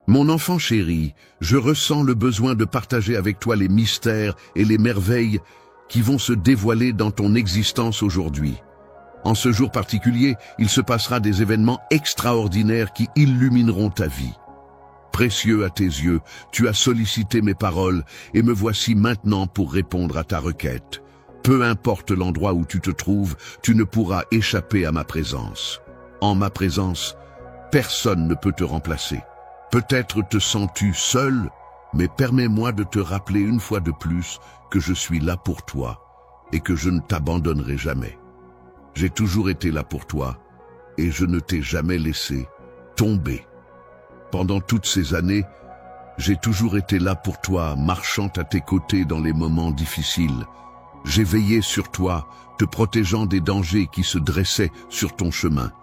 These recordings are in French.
Mon enfant chéri, je ressens le besoin de partager avec toi les mystères et les merveilles qui vont se dévoiler dans ton existence aujourd'hui. En ce jour particulier, il se passera des événements extraordinaires qui illumineront ta vie. Précieux à tes yeux, tu as sollicité mes paroles et me voici maintenant pour répondre à ta requête. Peu importe l'endroit où tu te trouves, tu ne pourras échapper à ma présence. En ma présence, personne ne peut te remplacer. Peut-être te sens-tu seul, mais permets-moi de te rappeler une fois de plus que je suis là pour toi et que je ne t'abandonnerai jamais. J'ai toujours été là pour toi et je ne t'ai jamais laissé tomber. Pendant toutes ces années, j'ai toujours été là pour toi, marchant à tes côtés dans les moments difficiles. J'ai veillé sur toi, te protégeant des dangers qui se dressaient sur ton chemin.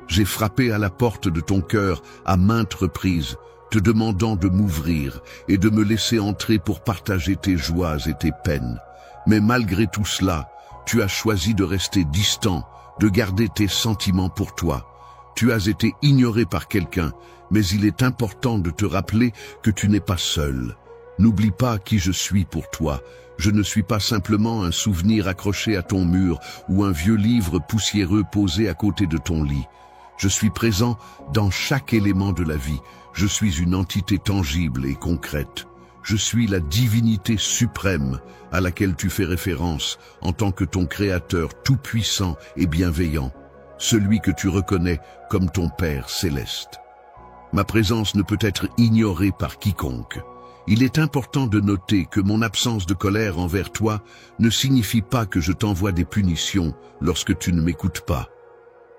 J'ai frappé à la porte de ton cœur à maintes reprises, te demandant de m'ouvrir et de me laisser entrer pour partager tes joies et tes peines. Mais malgré tout cela, tu as choisi de rester distant, de garder tes sentiments pour toi. Tu as été ignoré par quelqu'un, mais il est important de te rappeler que tu n'es pas seul. N'oublie pas qui je suis pour toi. Je ne suis pas simplement un souvenir accroché à ton mur ou un vieux livre poussiéreux posé à côté de ton lit. Je suis présent dans chaque élément de la vie. Je suis une entité tangible et concrète. Je suis la divinité suprême à laquelle tu fais référence en tant que ton créateur tout-puissant et bienveillant, celui que tu reconnais comme ton Père céleste. Ma présence ne peut être ignorée par quiconque. Il est important de noter que mon absence de colère envers toi ne signifie pas que je t'envoie des punitions lorsque tu ne m'écoutes pas.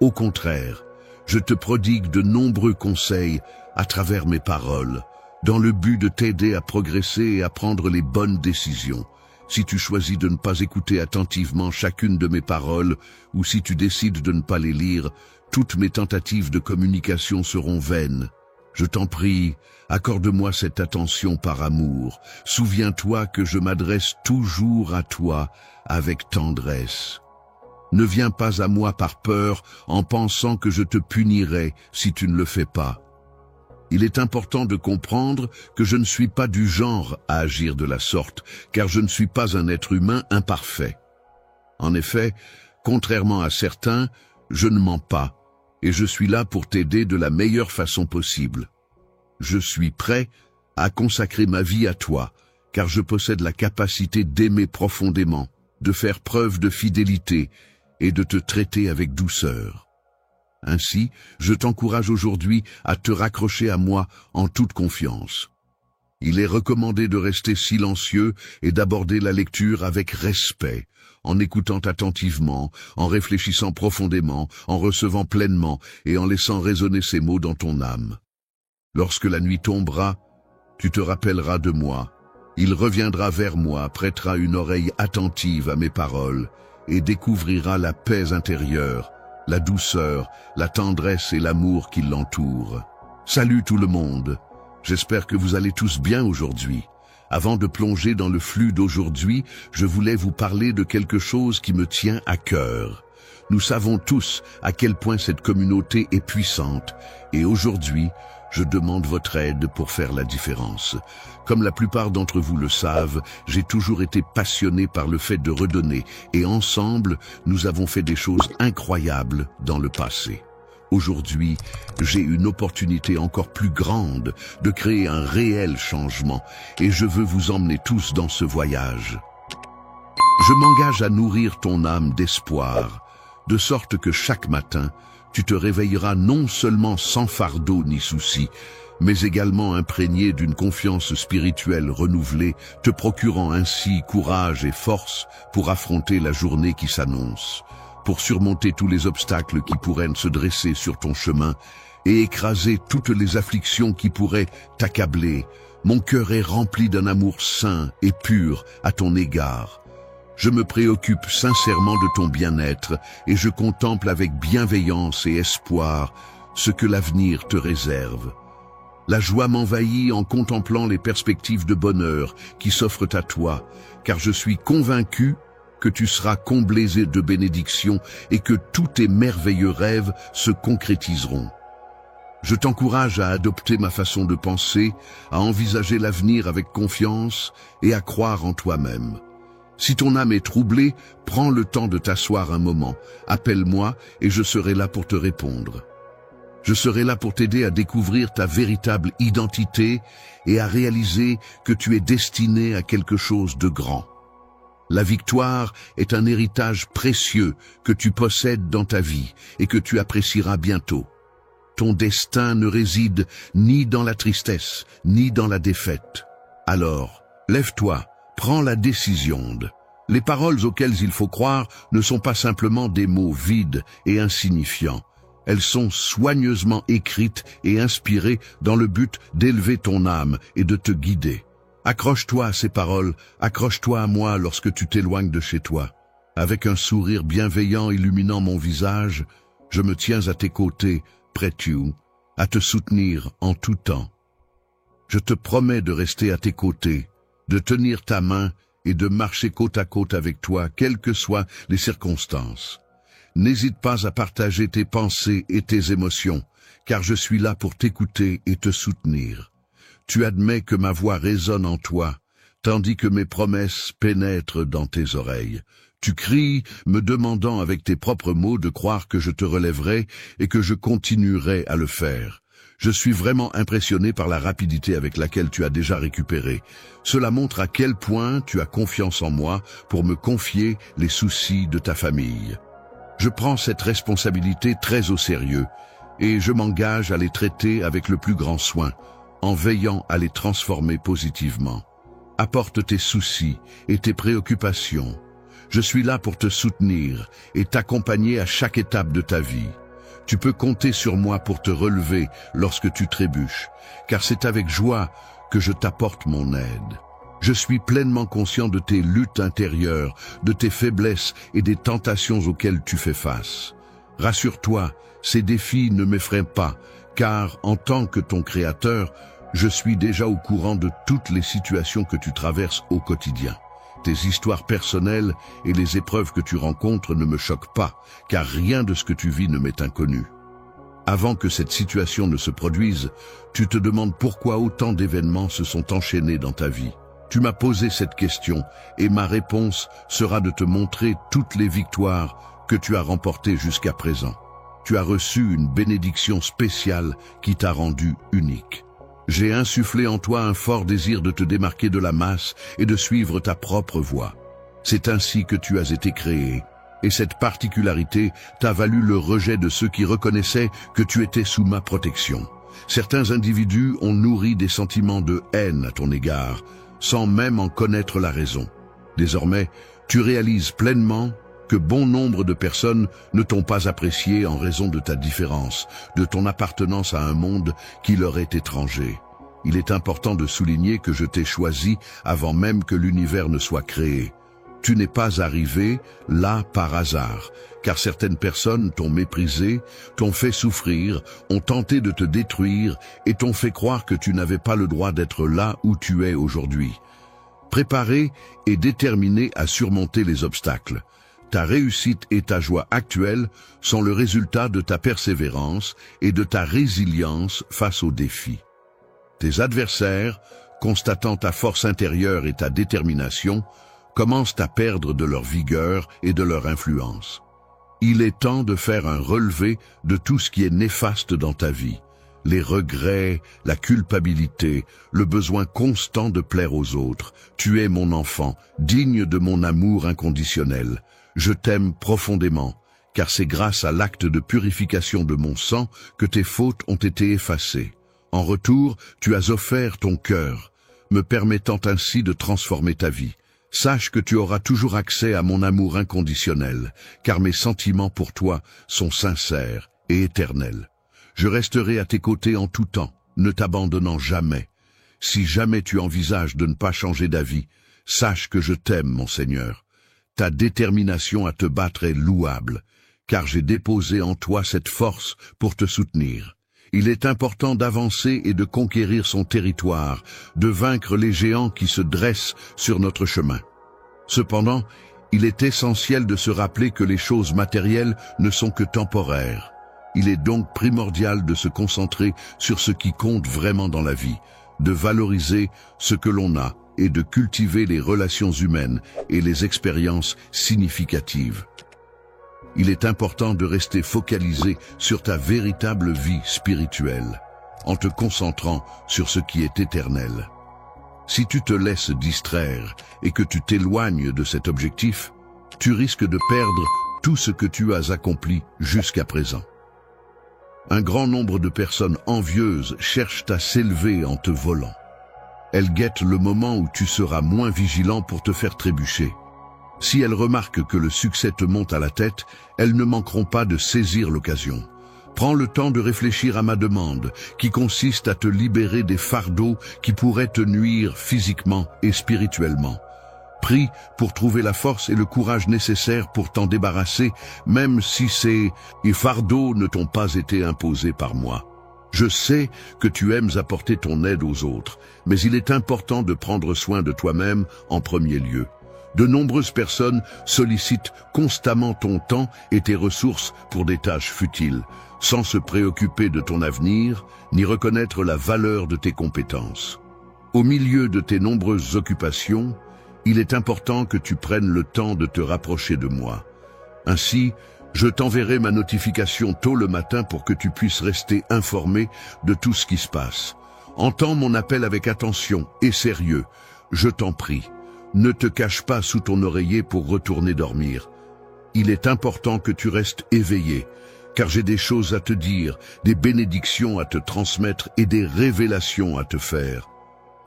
Au contraire, je te prodigue de nombreux conseils à travers mes paroles, dans le but de t'aider à progresser et à prendre les bonnes décisions. Si tu choisis de ne pas écouter attentivement chacune de mes paroles, ou si tu décides de ne pas les lire, toutes mes tentatives de communication seront vaines. Je t'en prie, accorde-moi cette attention par amour. Souviens-toi que je m'adresse toujours à toi avec tendresse. Ne viens pas à moi par peur en pensant que je te punirai si tu ne le fais pas. Il est important de comprendre que je ne suis pas du genre à agir de la sorte, car je ne suis pas un être humain imparfait. En effet, contrairement à certains, je ne mens pas, et je suis là pour t'aider de la meilleure façon possible. Je suis prêt à consacrer ma vie à toi, car je possède la capacité d'aimer profondément, de faire preuve de fidélité et de te traiter avec douceur. Ainsi, je t'encourage aujourd'hui à te raccrocher à moi en toute confiance. Il est recommandé de rester silencieux et d'aborder la lecture avec respect, en écoutant attentivement, en réfléchissant profondément, en recevant pleinement et en laissant résonner ces mots dans ton âme. Lorsque la nuit tombera, tu te rappelleras de moi. Il reviendra vers moi, prêtera une oreille attentive à mes paroles et découvrira la paix intérieure, la douceur, la tendresse et l'amour qui l'entourent. Salut tout le monde. J'espère que vous allez tous bien aujourd'hui. Avant de plonger dans le flux d'aujourd'hui, je voulais vous parler de quelque chose qui me tient à cœur. Nous savons tous à quel point cette communauté est puissante, et aujourd'hui, je demande votre aide pour faire la différence. Comme la plupart d'entre vous le savent, j'ai toujours été passionné par le fait de redonner, et ensemble, nous avons fait des choses incroyables dans le passé. Aujourd'hui, j'ai une opportunité encore plus grande de créer un réel changement, et je veux vous emmener tous dans ce voyage. Je m'engage à nourrir ton âme d'espoir, de sorte que chaque matin, tu te réveilleras non seulement sans fardeau ni souci, mais également imprégné d'une confiance spirituelle renouvelée, te procurant ainsi courage et force pour affronter la journée qui s'annonce, pour surmonter tous les obstacles qui pourraient se dresser sur ton chemin et écraser toutes les afflictions qui pourraient t'accabler. Mon cœur est rempli d'un amour sain et pur à ton égard. Je me préoccupe sincèrement de ton bien-être et je contemple avec bienveillance et espoir ce que l'avenir te réserve. La joie m'envahit en contemplant les perspectives de bonheur qui s'offrent à toi, car je suis convaincu que tu seras comblé de bénédictions et que tous tes merveilleux rêves se concrétiseront. Je t'encourage à adopter ma façon de penser, à envisager l'avenir avec confiance et à croire en toi-même. Si ton âme est troublée, prends le temps de t'asseoir un moment. Appelle-moi et je serai là pour te répondre. Je serai là pour t'aider à découvrir ta véritable identité et à réaliser que tu es destiné à quelque chose de grand. La victoire est un héritage précieux que tu possèdes dans ta vie et que tu apprécieras bientôt. Ton destin ne réside ni dans la tristesse, ni dans la défaite. Alors, lève-toi, prends la décision. Les paroles auxquelles il faut croire ne sont pas simplement des mots vides et insignifiants. Elles sont soigneusement écrites et inspirées dans le but d'élever ton âme et de te guider. Accroche-toi à ces paroles, accroche-toi à moi lorsque tu t'éloignes de chez toi. Avec un sourire bienveillant illuminant mon visage, je me tiens à tes côtés, près de toi, à te soutenir en tout temps. Je te promets de rester à tes côtés, de tenir ta main et de marcher côte à côte avec toi, quelles que soient les circonstances. N'hésite pas à partager tes pensées et tes émotions, car je suis là pour t'écouter et te soutenir. Tu admets que ma voix résonne en toi, tandis que mes promesses pénètrent dans tes oreilles. Tu cries, me demandant avec tes propres mots de croire que je te relèverai et que je continuerai à le faire. Je suis vraiment impressionné par la rapidité avec laquelle tu as déjà récupéré. Cela montre à quel point tu as confiance en moi pour me confier les soucis de ta famille. Je prends cette responsabilité très au sérieux et je m'engage à les traiter avec le plus grand soin, en veillant à les transformer positivement. Apporte tes soucis et tes préoccupations. Je suis là pour te soutenir et t'accompagner à chaque étape de ta vie. Tu peux compter sur moi pour te relever lorsque tu trébuches, car c'est avec joie que je t'apporte mon aide. Je suis pleinement conscient de tes luttes intérieures, de tes faiblesses et des tentations auxquelles tu fais face. Rassure-toi, ces défis ne m'effraient pas, car en tant que ton créateur, je suis déjà au courant de toutes les situations que tu traverses au quotidien. Tes histoires personnelles et les épreuves que tu rencontres ne me choquent pas, car rien de ce que tu vis ne m'est inconnu. Avant que cette situation ne se produise, tu te demandes pourquoi autant d'événements se sont enchaînés dans ta vie. Tu m'as posé cette question et ma réponse sera de te montrer toutes les victoires que tu as remportées jusqu'à présent. Tu as reçu une bénédiction spéciale qui t'a rendu unique. J'ai insufflé en toi un fort désir de te démarquer de la masse et de suivre ta propre voie. C'est ainsi que tu as été créé, et cette particularité t'a valu le rejet de ceux qui reconnaissaient que tu étais sous ma protection. Certains individus ont nourri des sentiments de haine à ton égard, sans même en connaître la raison. Désormais, tu réalises pleinement que bon nombre de personnes ne t'ont pas apprécié en raison de ta différence, de ton appartenance à un monde qui leur est étranger. Il est important de souligner que je t'ai choisi avant même que l'univers ne soit créé. Tu n'es pas arrivé là par hasard, car certaines personnes t'ont méprisé, t'ont fait souffrir, ont tenté de te détruire et t'ont fait croire que tu n'avais pas le droit d'être là où tu es aujourd'hui. Préparé et déterminé à surmonter les obstacles, ta réussite et ta joie actuelle sont le résultat de ta persévérance et de ta résilience face aux défis. Tes adversaires, constatant ta force intérieure et ta détermination, commencent à perdre de leur vigueur et de leur influence. Il est temps de faire un relevé de tout ce qui est néfaste dans ta vie. Les regrets, la culpabilité, le besoin constant de plaire aux autres. Tu es mon enfant, digne de mon amour inconditionnel. Je t'aime profondément, car c'est grâce à l'acte de purification de mon sang que tes fautes ont été effacées. En retour, tu as offert ton cœur, me permettant ainsi de transformer ta vie. Sache que tu auras toujours accès à mon amour inconditionnel, car mes sentiments pour toi sont sincères et éternels. Je resterai à tes côtés en tout temps, ne t'abandonnant jamais. Si jamais tu envisages de ne pas changer d'avis, sache que je t'aime, mon Seigneur. Ta détermination à te battre est louable, car j'ai déposé en toi cette force pour te soutenir. Il est important d'avancer et de conquérir son territoire, de vaincre les géants qui se dressent sur notre chemin. Cependant, il est essentiel de se rappeler que les choses matérielles ne sont que temporaires. Il est donc primordial de se concentrer sur ce qui compte vraiment dans la vie, de valoriser ce que l'on a et de cultiver les relations humaines et les expériences significatives. Il est important de rester focalisé sur ta véritable vie spirituelle, en te concentrant sur ce qui est éternel. Si tu te laisses distraire et que tu t'éloignes de cet objectif, tu risques de perdre tout ce que tu as accompli jusqu'à présent. Un grand nombre de personnes envieuses cherchent à s'élever en te volant. Elles guettent le moment où tu seras moins vigilant pour te faire trébucher. Si elles remarquent que le succès te monte à la tête, elles ne manqueront pas de saisir l'occasion. Prends le temps de réfléchir à ma demande, qui consiste à te libérer des fardeaux qui pourraient te nuire physiquement et spirituellement. Prie pour trouver la force et le courage nécessaires pour t'en débarrasser, même si ces fardeaux ne t'ont pas été imposés par moi. Je sais que tu aimes apporter ton aide aux autres, mais il est important de prendre soin de toi-même en premier lieu. De nombreuses personnes sollicitent constamment ton temps et tes ressources pour des tâches futiles, sans se préoccuper de ton avenir, ni reconnaître la valeur de tes compétences. Au milieu de tes nombreuses occupations, il est important que tu prennes le temps de te rapprocher de moi. Ainsi, je t'enverrai ma notification tôt le matin pour que tu puisses rester informé de tout ce qui se passe. Entends mon appel avec attention et sérieux, je t'en prie. Ne te cache pas sous ton oreiller pour retourner dormir. Il est important que tu restes éveillé, car j'ai des choses à te dire, des bénédictions à te transmettre et des révélations à te faire.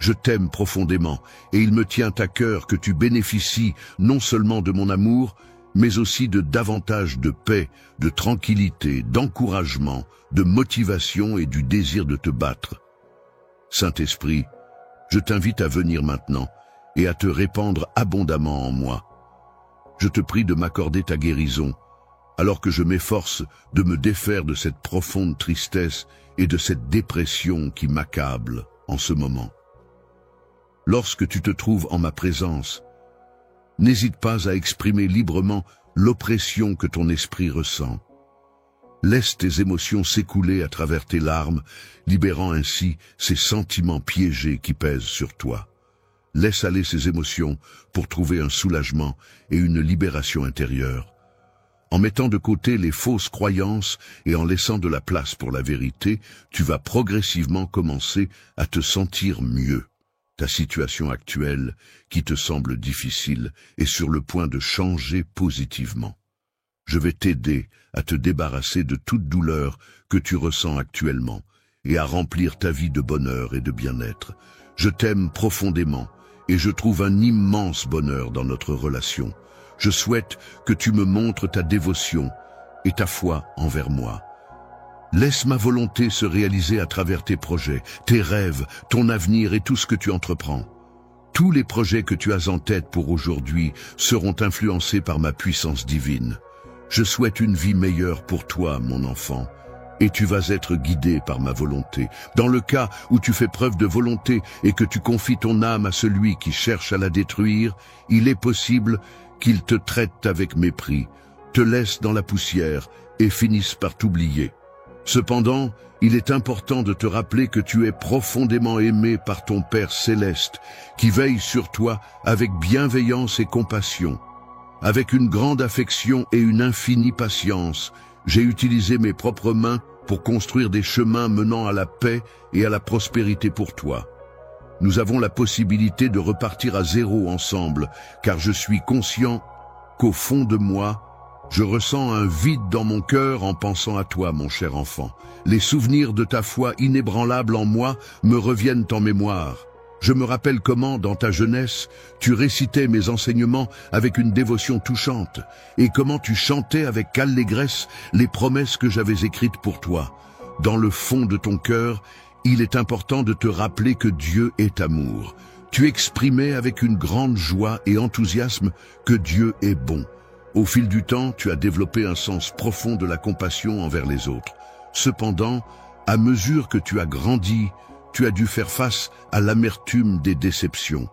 Je t'aime profondément et il me tient à cœur que tu bénéficies non seulement de mon amour, mais aussi de davantage de paix, de tranquillité, d'encouragement, de motivation et du désir de te battre. Saint-Esprit, je t'invite à venir maintenant et à te répandre abondamment en moi. Je te prie de m'accorder ta guérison, alors que je m'efforce de me défaire de cette profonde tristesse et de cette dépression qui m'accable en ce moment. Lorsque tu te trouves en ma présence, n'hésite pas à exprimer librement l'oppression que ton esprit ressent. Laisse tes émotions s'écouler à travers tes larmes, libérant ainsi ces sentiments piégés qui pèsent sur toi. Laisse aller ces émotions pour trouver un soulagement et une libération intérieure. En mettant de côté les fausses croyances et en laissant de la place pour la vérité, tu vas progressivement commencer à te sentir mieux. Ta situation actuelle, qui te semble difficile, est sur le point de changer positivement. Je vais t'aider à te débarrasser de toute douleur que tu ressens actuellement et à remplir ta vie de bonheur et de bien-être. Je t'aime profondément et je trouve un immense bonheur dans notre relation. Je souhaite que tu me montres ta dévotion et ta foi envers moi. Laisse ma volonté se réaliser à travers tes projets, tes rêves, ton avenir et tout ce que tu entreprends. Tous les projets que tu as en tête pour aujourd'hui seront influencés par ma puissance divine. Je souhaite une vie meilleure pour toi, mon enfant, et tu vas être guidé par ma volonté. Dans le cas où tu fais preuve de volonté et que tu confies ton âme à celui qui cherche à la détruire, il est possible qu'il te traite avec mépris, te laisse dans la poussière et finisse par t'oublier. Cependant, il est important de te rappeler que tu es profondément aimé par ton Père céleste, qui veille sur toi avec bienveillance et compassion. Avec une grande affection et une infinie patience, j'ai utilisé mes propres mains pour construire des chemins menant à la paix et à la prospérité pour toi. Nous avons la possibilité de repartir à zéro ensemble, car je suis conscient qu'au fond de moi, je ressens un vide dans mon cœur en pensant à toi, mon cher enfant. Les souvenirs de ta foi inébranlable en moi me reviennent en mémoire. Je me rappelle comment, dans ta jeunesse, tu récitais mes enseignements avec une dévotion touchante, et comment tu chantais avec allégresse les promesses que j'avais écrites pour toi. Dans le fond de ton cœur, il est important de te rappeler que Dieu est amour. Tu exprimais avec une grande joie et enthousiasme que Dieu est bon. Au fil du temps, tu as développé un sens profond de la compassion envers les autres. Cependant, à mesure que tu as grandi, tu as dû faire face à l'amertume des déceptions.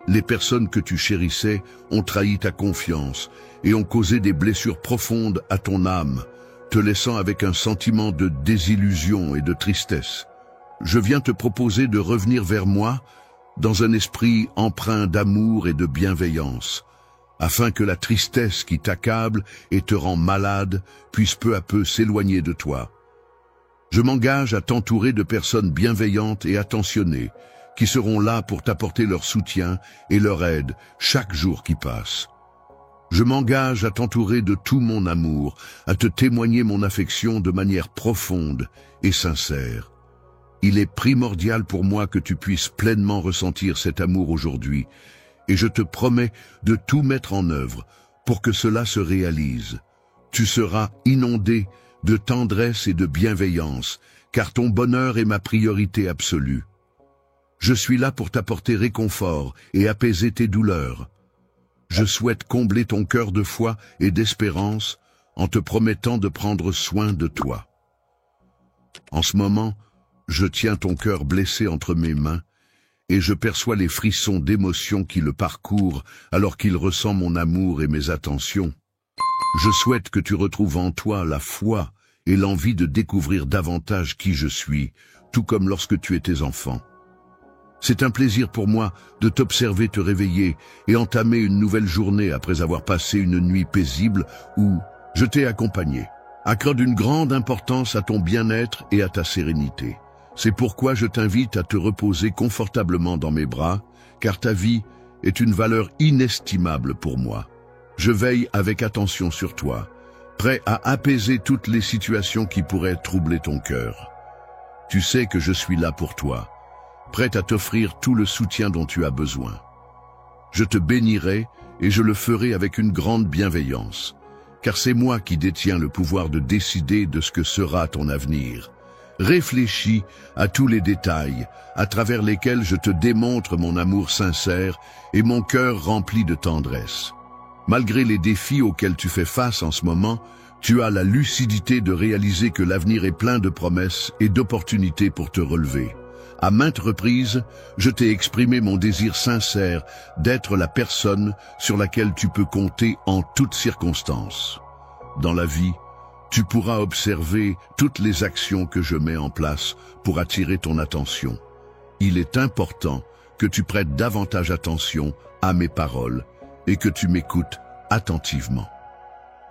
Les personnes que tu chérissais ont trahi ta confiance et ont causé des blessures profondes à ton âme. te laissant avec un sentiment de désillusion et de tristesse. Je viens te proposer de revenir vers moi dans un esprit empreint d'amour et de bienveillance, afin que la tristesse qui t'accable et te rend malade puisse peu à peu s'éloigner de toi. Je m'engage à t'entourer de personnes bienveillantes et attentionnées, qui seront là pour t'apporter leur soutien et leur aide chaque jour qui passe. Je m'engage à t'entourer de tout mon amour, à te témoigner mon affection de manière profonde et sincère. Il est primordial pour moi que tu puisses pleinement ressentir cet amour aujourd'hui, et je te promets de tout mettre en œuvre pour que cela se réalise. Tu seras inondé de tendresse et de bienveillance, car ton bonheur est ma priorité absolue. Je suis là pour t'apporter réconfort et apaiser tes douleurs. Je souhaite combler ton cœur de foi et d'espérance en te promettant de prendre soin de toi. En ce moment, je tiens ton cœur blessé entre mes mains et je perçois les frissons d'émotion qui le parcourent alors qu'il ressent mon amour et mes attentions. Je souhaite que tu retrouves en toi la foi et l'envie de découvrir davantage qui je suis, tout comme lorsque tu étais enfant. C'est un plaisir pour moi de t'observer te réveiller et entamer une nouvelle journée après avoir passé une nuit paisible où je t'ai accompagné. Accorde une grande importance à ton bien-être et à ta sérénité. C'est pourquoi je t'invite à te reposer confortablement dans mes bras, car ta vie est une valeur inestimable pour moi. Je veille avec attention sur toi, prêt à apaiser toutes les situations qui pourraient troubler ton cœur. Tu sais que je suis là pour toi, prêt à t'offrir tout le soutien dont tu as besoin. Je te bénirai et je le ferai avec une grande bienveillance, car c'est moi qui détiens le pouvoir de décider de ce que sera ton avenir. Réfléchis à tous les détails à travers lesquels je te démontre mon amour sincère et mon cœur rempli de tendresse. Malgré les défis auxquels tu fais face en ce moment, tu as la lucidité de réaliser que l'avenir est plein de promesses et d'opportunités pour te relever. À maintes reprises, je t'ai exprimé mon désir sincère d'être la personne sur laquelle tu peux compter en toutes circonstances. Dans la vie, tu pourras observer toutes les actions que je mets en place pour attirer ton attention. Il est important que tu prêtes davantage attention à mes paroles et que tu m'écoutes attentivement.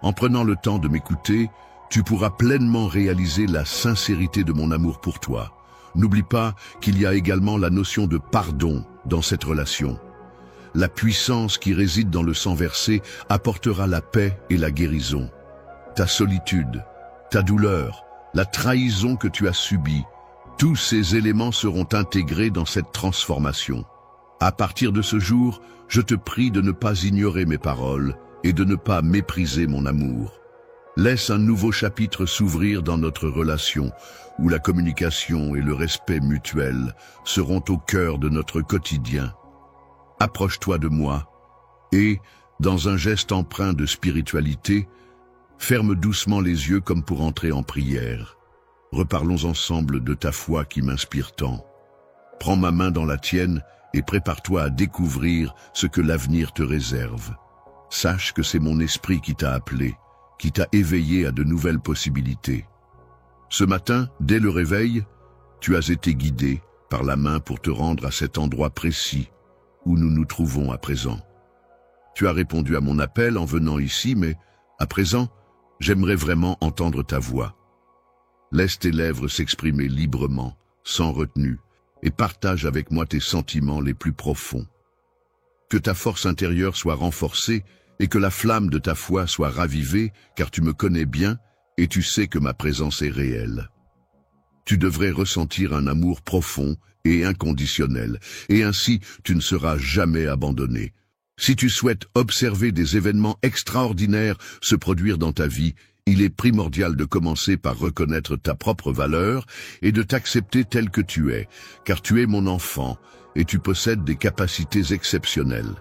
En prenant le temps de m'écouter, tu pourras pleinement réaliser la sincérité de mon amour pour toi. N'oublie pas qu'il y a également la notion de pardon dans cette relation. La puissance qui réside dans le sang versé apportera la paix et la guérison. Ta solitude, ta douleur, la trahison que tu as subie, tous ces éléments seront intégrés dans cette transformation. À partir de ce jour, je te prie de ne pas ignorer mes paroles et de ne pas mépriser mon amour. Laisse un nouveau chapitre s'ouvrir dans notre relation, où la communication et le respect mutuel seront au cœur de notre quotidien. Approche-toi de moi et, dans un geste empreint de spiritualité, ferme doucement les yeux comme pour entrer en prière. Reparlons ensemble de ta foi qui m'inspire tant. Prends ma main dans la tienne et prépare-toi à découvrir ce que l'avenir te réserve. Sache que c'est mon esprit qui t'a appelé, qui t'a éveillé à de nouvelles possibilités. Ce matin, dès le réveil, tu as été guidé par la main pour te rendre à cet endroit précis où nous nous trouvons à présent. Tu as répondu à mon appel en venant ici, mais à présent, j'aimerais vraiment entendre ta voix. Laisse tes lèvres s'exprimer librement, sans retenue, et partage avec moi tes sentiments les plus profonds. Que ta force intérieure soit renforcée et que la flamme de ta foi soit ravivée, car tu me connais bien et tu sais que ma présence est réelle. Tu devrais ressentir un amour profond et inconditionnel, et ainsi tu ne seras jamais abandonné. Si tu souhaites observer des événements extraordinaires se produire dans ta vie, il est primordial de commencer par reconnaître ta propre valeur et de t'accepter tel que tu es, car tu es mon enfant et tu possèdes des capacités exceptionnelles.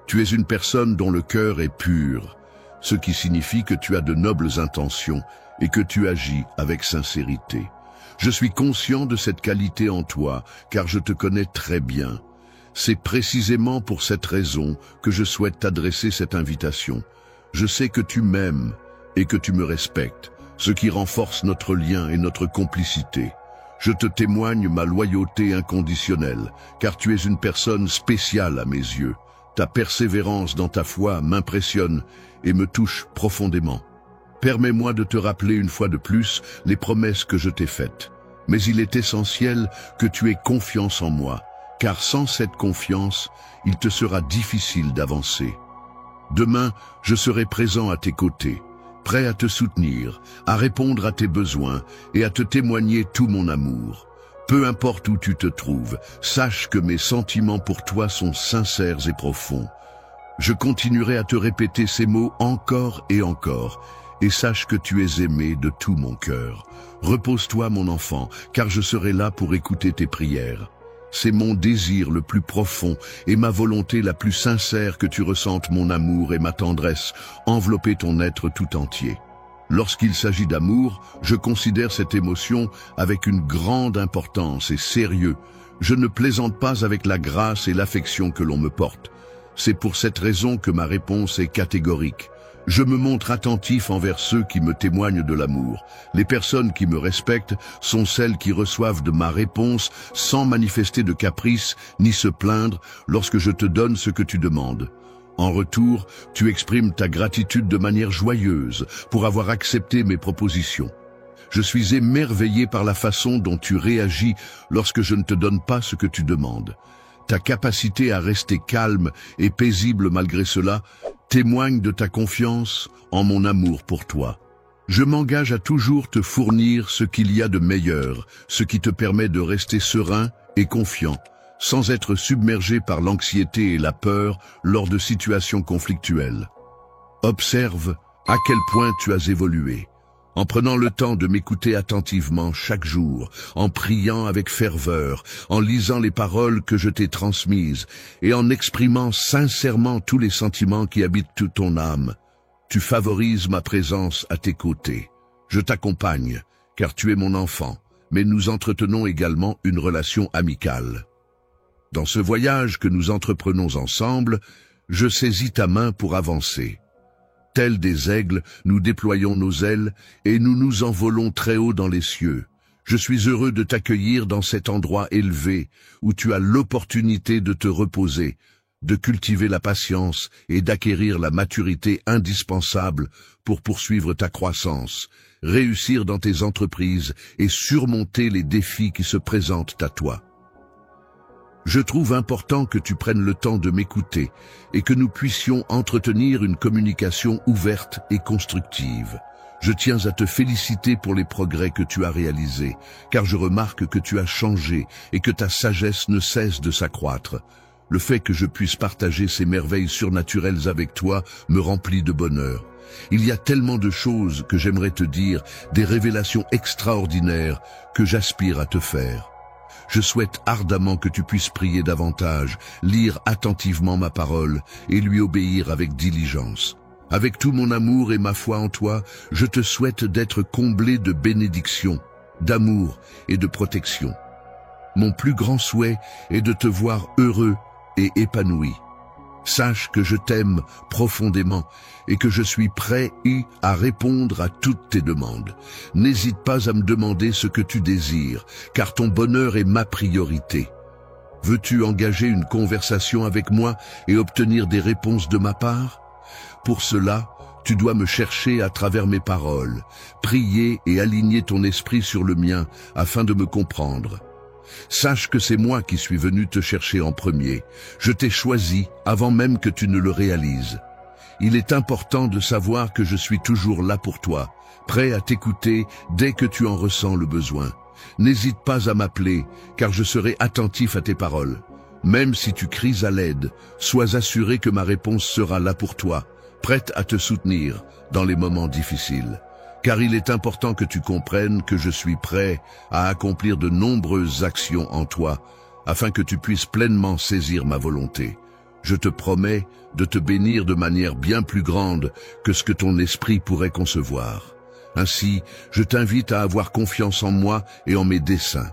Tu es une personne dont le cœur est pur, ce qui signifie que tu as de nobles intentions et que tu agis avec sincérité. Je suis conscient de cette qualité en toi, car je te connais très bien. C'est précisément pour cette raison que je souhaite t'adresser cette invitation. Je sais que tu m'aimes et que tu me respectes, ce qui renforce notre lien et notre complicité. Je te témoigne ma loyauté inconditionnelle, car tu es une personne spéciale à mes yeux. Ta persévérance dans ta foi m'impressionne et me touche profondément. Permets-moi de te rappeler une fois de plus les promesses que je t'ai faites. Mais il est essentiel que tu aies confiance en moi, car sans cette confiance, il te sera difficile d'avancer. Demain, je serai présent à tes côtés, prêt à te soutenir, à répondre à tes besoins et à te témoigner tout mon amour. Peu importe où tu te trouves, sache que mes sentiments pour toi sont sincères et profonds. Je continuerai à te répéter ces mots encore et encore, et sache que tu es aimé de tout mon cœur. Repose-toi, mon enfant, car je serai là pour écouter tes prières. C'est mon désir le plus profond et ma volonté la plus sincère que tu ressentes mon amour et ma tendresse envelopper ton être tout entier. Lorsqu'il s'agit d'amour, je considère cette émotion avec une grande importance et sérieux. Je ne plaisante pas avec la grâce et l'affection que l'on me porte. C'est pour cette raison que ma réponse est catégorique. Je me montre attentif envers ceux qui me témoignent de l'amour. Les personnes qui me respectent sont celles qui reçoivent de ma réponse sans manifester de caprice ni se plaindre lorsque je te donne ce que tu demandes. En retour, tu exprimes ta gratitude de manière joyeuse pour avoir accepté mes propositions. Je suis émerveillé par la façon dont tu réagis lorsque je ne te donne pas ce que tu demandes. Ta capacité à rester calme et paisible malgré cela témoigne de ta confiance en mon amour pour toi. Je m'engage à toujours te fournir ce qu'il y a de meilleur, ce qui te permet de rester serein et confiant, sans être submergé par l'anxiété et la peur lors de situations conflictuelles. Observe à quel point tu as évolué. En prenant le temps de m'écouter attentivement chaque jour, en priant avec ferveur, en lisant les paroles que je t'ai transmises et en exprimant sincèrement tous les sentiments qui habitent toute ton âme, tu favorises ma présence à tes côtés. Je t'accompagne, car tu es mon enfant, mais nous entretenons également une relation amicale. Dans ce voyage que nous entreprenons ensemble, je saisis ta main pour avancer. Tels des aigles, nous déployons nos ailes et nous nous envolons très haut dans les cieux. Je suis heureux de t'accueillir dans cet endroit élevé où tu as l'opportunité de te reposer, de cultiver la patience et d'acquérir la maturité indispensable pour poursuivre ta croissance, réussir dans tes entreprises et surmonter les défis qui se présentent à toi. Je trouve important que tu prennes le temps de m'écouter et que nous puissions entretenir une communication ouverte et constructive. Je tiens à te féliciter pour les progrès que tu as réalisés, car je remarque que tu as changé et que ta sagesse ne cesse de s'accroître. Le fait que je puisse partager ces merveilles surnaturelles avec toi me remplit de bonheur. Il y a tellement de choses que j'aimerais te dire, des révélations extraordinaires que j'aspire à te faire. Je souhaite ardemment que tu puisses prier davantage, lire attentivement ma parole et lui obéir avec diligence. Avec tout mon amour et ma foi en toi, je te souhaite d'être comblé de bénédictions, d'amour et de protection. Mon plus grand souhait est de te voir heureux et épanoui. Sache que je t'aime profondément et que je suis prêt à répondre à toutes tes demandes. N'hésite pas à me demander ce que tu désires, car ton bonheur est ma priorité. Veux-tu engager une conversation avec moi et obtenir des réponses de ma part? Pour cela, tu dois me chercher à travers mes paroles, prier et aligner ton esprit sur le mien afin de me comprendre. Sache que c'est moi qui suis venu te chercher en premier. Je t'ai choisi avant même que tu ne le réalises. Il est important de savoir que je suis toujours là pour toi, prêt à t'écouter dès que tu en ressens le besoin. N'hésite pas à m'appeler, car je serai attentif à tes paroles. Même si tu cries à l'aide, sois assuré que ma réponse sera là pour toi, prête à te soutenir dans les moments difficiles. Car il est important que tu comprennes que je suis prêt à accomplir de nombreuses actions en toi, afin que tu puisses pleinement saisir ma volonté. Je te promets de te bénir de manière bien plus grande que ce que ton esprit pourrait concevoir. Ainsi, je t'invite à avoir confiance en moi et en mes desseins.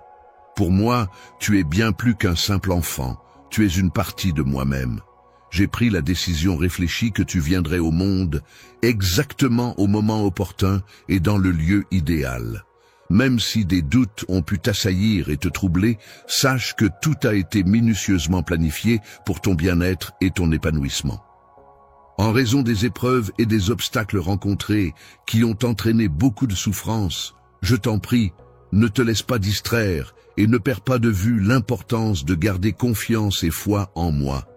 Pour moi, tu es bien plus qu'un simple enfant, tu es une partie de moi-même. j'ai pris la décision réfléchie que tu viendrais au monde exactement au moment opportun et dans le lieu idéal. Même si des doutes ont pu t'assaillir et te troubler, sache que tout a été minutieusement planifié pour ton bien-être et ton épanouissement. En raison des épreuves et des obstacles rencontrés qui ont entraîné beaucoup de souffrance, je t'en prie, ne te laisse pas distraire et ne perds pas de vue l'importance de garder confiance et foi en moi.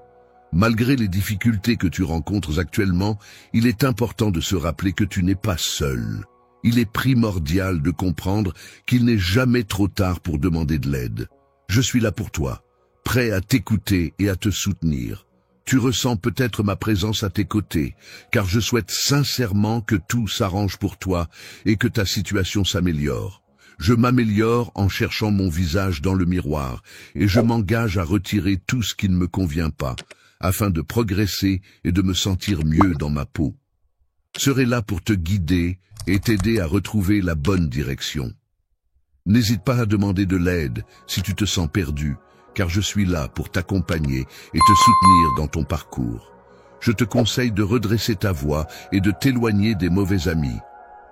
Malgré les difficultés que tu rencontres actuellement, il est important de se rappeler que tu n'es pas seul. Il est primordial de comprendre qu'il n'est jamais trop tard pour demander de l'aide. Je suis là pour toi, prêt à t'écouter et à te soutenir. Tu ressens peut-être ma présence à tes côtés, car je souhaite sincèrement que tout s'arrange pour toi et que ta situation s'améliore. Je m'améliore en cherchant mon visage dans le miroir et je m'engage à retirer tout ce qui ne me convient pas, afin de progresser et de me sentir mieux dans ma peau. Je serai là pour te guider et t'aider à retrouver la bonne direction. N'hésite pas à demander de l'aide si tu te sens perdu, car je suis là pour t'accompagner et te soutenir dans ton parcours. Je te conseille de redresser ta voix et de t'éloigner des mauvais amis.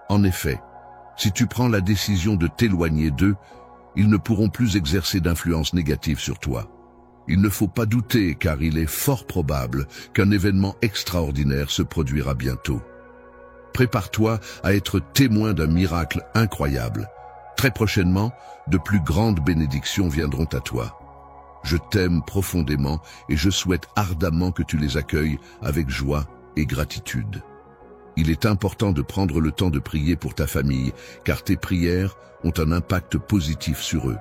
En effet, si tu prends la décision de t'éloigner d'eux, ils ne pourront plus exercer d'influence négative sur toi. Il ne faut pas douter car il est fort probable qu'un événement extraordinaire se produira bientôt. Prépare-toi à être témoin d'un miracle incroyable. Très prochainement, de plus grandes bénédictions viendront à toi. Je t'aime profondément et je souhaite ardemment que tu les accueilles avec joie et gratitude. Il est important de prendre le temps de prier pour ta famille, car tes prières ont un impact positif sur eux.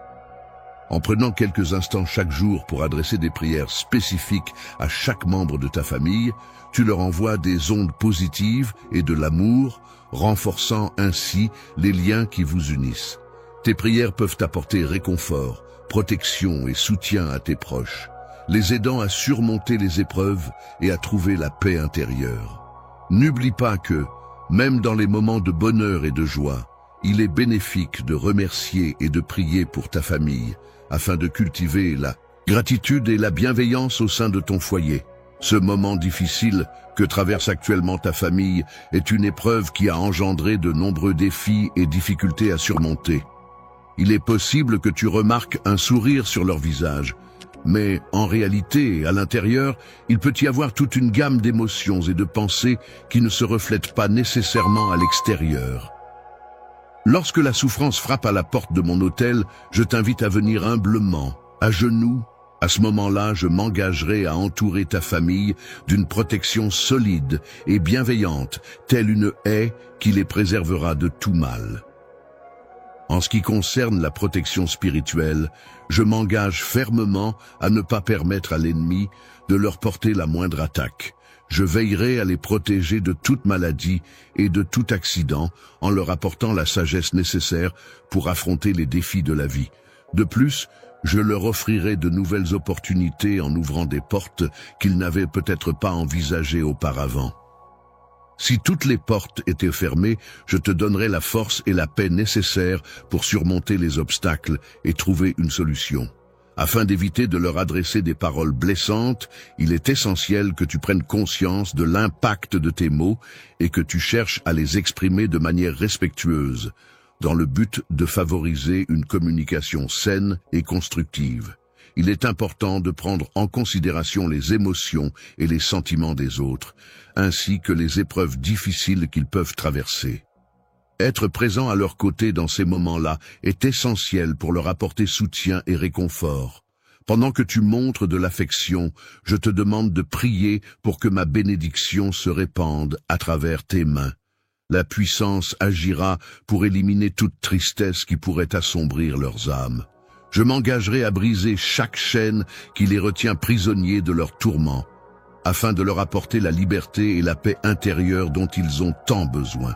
En prenant quelques instants chaque jour pour adresser des prières spécifiques à chaque membre de ta famille, tu leur envoies des ondes positives et de l'amour, renforçant ainsi les liens qui vous unissent. Tes prières peuvent apporter réconfort, protection et soutien à tes proches, les aidant à surmonter les épreuves et à trouver la paix intérieure. N'oublie pas que, même dans les moments de bonheur et de joie, il est bénéfique de remercier et de prier pour ta famille, afin de cultiver la gratitude et la bienveillance au sein de ton foyer. Ce moment difficile que traverse actuellement ta famille est une épreuve qui a engendré de nombreux défis et difficultés à surmonter. Il est possible que tu remarques un sourire sur leur visage, mais en réalité, à l'intérieur, il peut y avoir toute une gamme d'émotions et de pensées qui ne se reflètent pas nécessairement à l'extérieur. Lorsque la souffrance frappe à la porte de mon hôtel, je t'invite à venir humblement, à genoux. À ce moment-là, je m'engagerai à entourer ta famille d'une protection solide et bienveillante, telle une haie qui les préservera de tout mal. En ce qui concerne la protection spirituelle, je m'engage fermement à ne pas permettre à l'ennemi de leur porter la moindre attaque. Je veillerai à les protéger de toute maladie et de tout accident en leur apportant la sagesse nécessaire pour affronter les défis de la vie. De plus, je leur offrirai de nouvelles opportunités en ouvrant des portes qu'ils n'avaient peut-être pas envisagées auparavant. Si toutes les portes étaient fermées, je te donnerai la force et la paix nécessaires pour surmonter les obstacles et trouver une solution. Afin d'éviter de leur adresser des paroles blessantes, il est essentiel que tu prennes conscience de l'impact de tes mots et que tu cherches à les exprimer de manière respectueuse, dans le but de favoriser une communication saine et constructive. Il est important de prendre en considération les émotions et les sentiments des autres, ainsi que les épreuves difficiles qu'ils peuvent traverser. Être présent à leur côté dans ces moments-là est essentiel pour leur apporter soutien et réconfort. Pendant que tu montres de l'affection, je te demande de prier pour que ma bénédiction se répande à travers tes mains. La puissance agira pour éliminer toute tristesse qui pourrait assombrir leurs âmes. Je m'engagerai à briser chaque chaîne qui les retient prisonniers de leurs tourments, afin de leur apporter la liberté et la paix intérieure dont ils ont tant besoin.